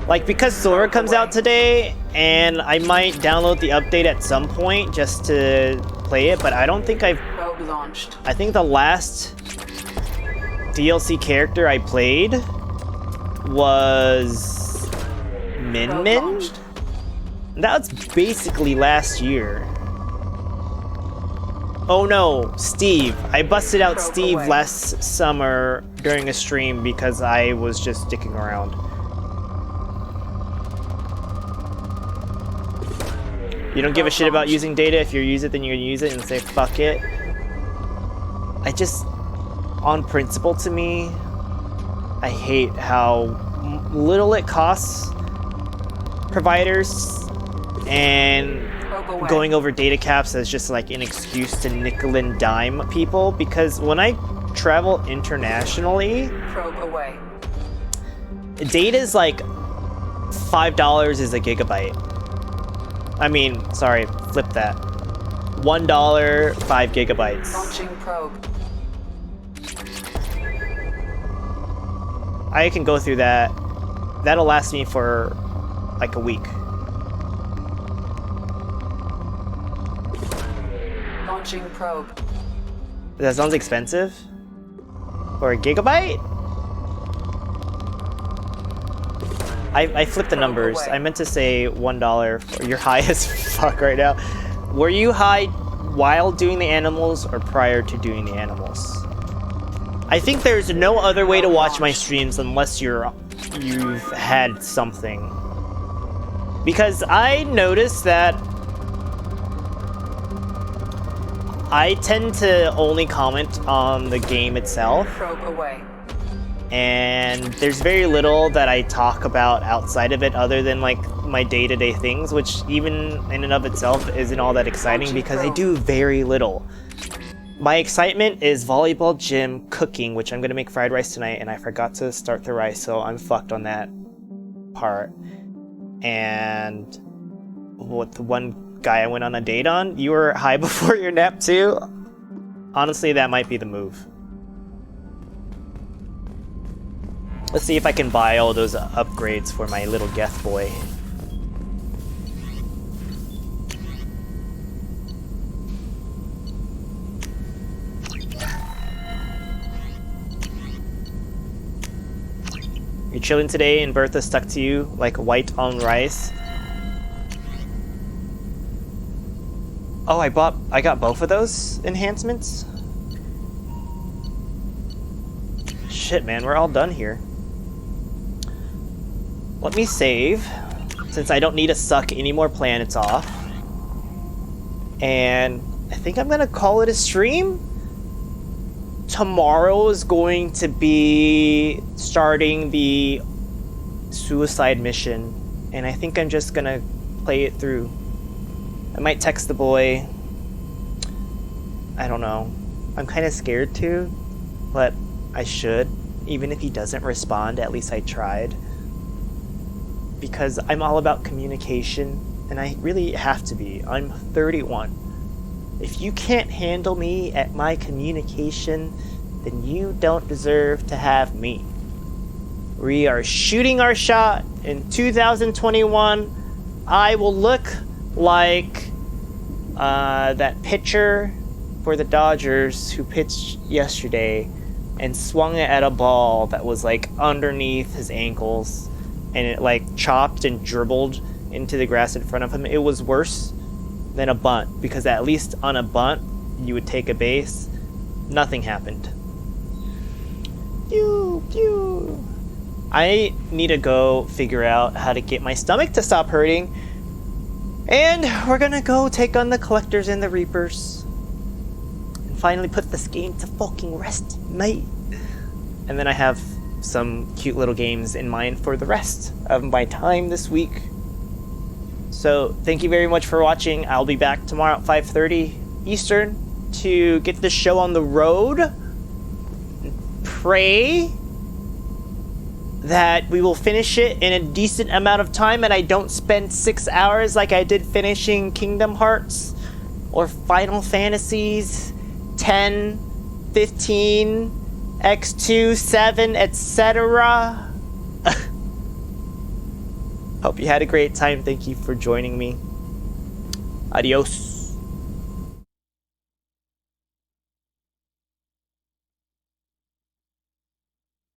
Like, because Sora comes out today, and I might download the update at some point just to play it, but I don't think I've... Probe launched. I think the last DLC character I played was Min Min? That's basically last year. Oh no, Steve. I busted out Steve last summer during a stream because I was just sticking around. You don't give a shit about using data. If you use it, then you're gonna use it and say fuck it. I just, on principle to me, I hate how little it costs providers, and going over data caps as just like an excuse to nickel and dime people, because when I travel internationally, Probe away. Data is like $5 is a gigabyte. I mean, sorry, flip that. $1, 5 gigabytes. Launching probe. I can go through that. That'll last me for like a week. Launching probe. That sounds expensive. For a gigabyte? I flipped the numbers. I meant to say $1. You're high as fuck right now. Were you high while doing the animals or prior to doing the animals? I think there's no other way to watch my streams unless you've had something. Because I noticed that I tend to only comment on the game itself. Probe away. And there's very little that I talk about outside of it other than like my day-to-day things, which even in and of itself isn't all that exciting because I do very little. My excitement is volleyball, gym, cooking, which I'm gonna make fried rice tonight, and I forgot to start the rice, so I'm fucked on that. part. And what the one guy I went on a date on, you were high before your nap too? Honestly, that might be the move. Let's see if I can buy all those upgrades for my little Geth boy. You're chilling today and Bertha stuck to you like white on rice. Oh, I got both of those enhancements? Shit, man, we're all done here. Let me save, since I don't need to suck any more planets off. And I think I'm gonna call it a stream. Tomorrow is going to be starting the suicide mission, and I think I'm just gonna play it through. I might text the boy. I don't know. I'm kind of scared to, but I should. Even if he doesn't respond, at least I tried. Because I'm all about communication, and I really have to be. I'm 31. If you can't handle me at my communication, then you don't deserve to have me. We are shooting our shot in 2021. I will look like that pitcher for the Dodgers who pitched yesterday and swung it at a ball that was like underneath his ankles, and it like chopped and dribbled into the grass in front of him. It was worse than a bunt, because at least on a bunt you would take a base. Nothing happened. Pew, pew. I need to go figure out how to get my stomach to stop hurting, and we're gonna go take on the Collectors and the Reapers and finally put this game to fucking rest, mate. And then I have some cute little games in mind for the rest of my time this week. So thank you very much for watching. I'll be back tomorrow at 5:30 Eastern to get this show on the road. Pray that we will finish it in a decent amount of time and I don't spend 6 hours like I did finishing Kingdom Hearts or Final Fantasies 10, 15, X2, 7, etc. Hope you had a great time. Thank you for joining me. Adios.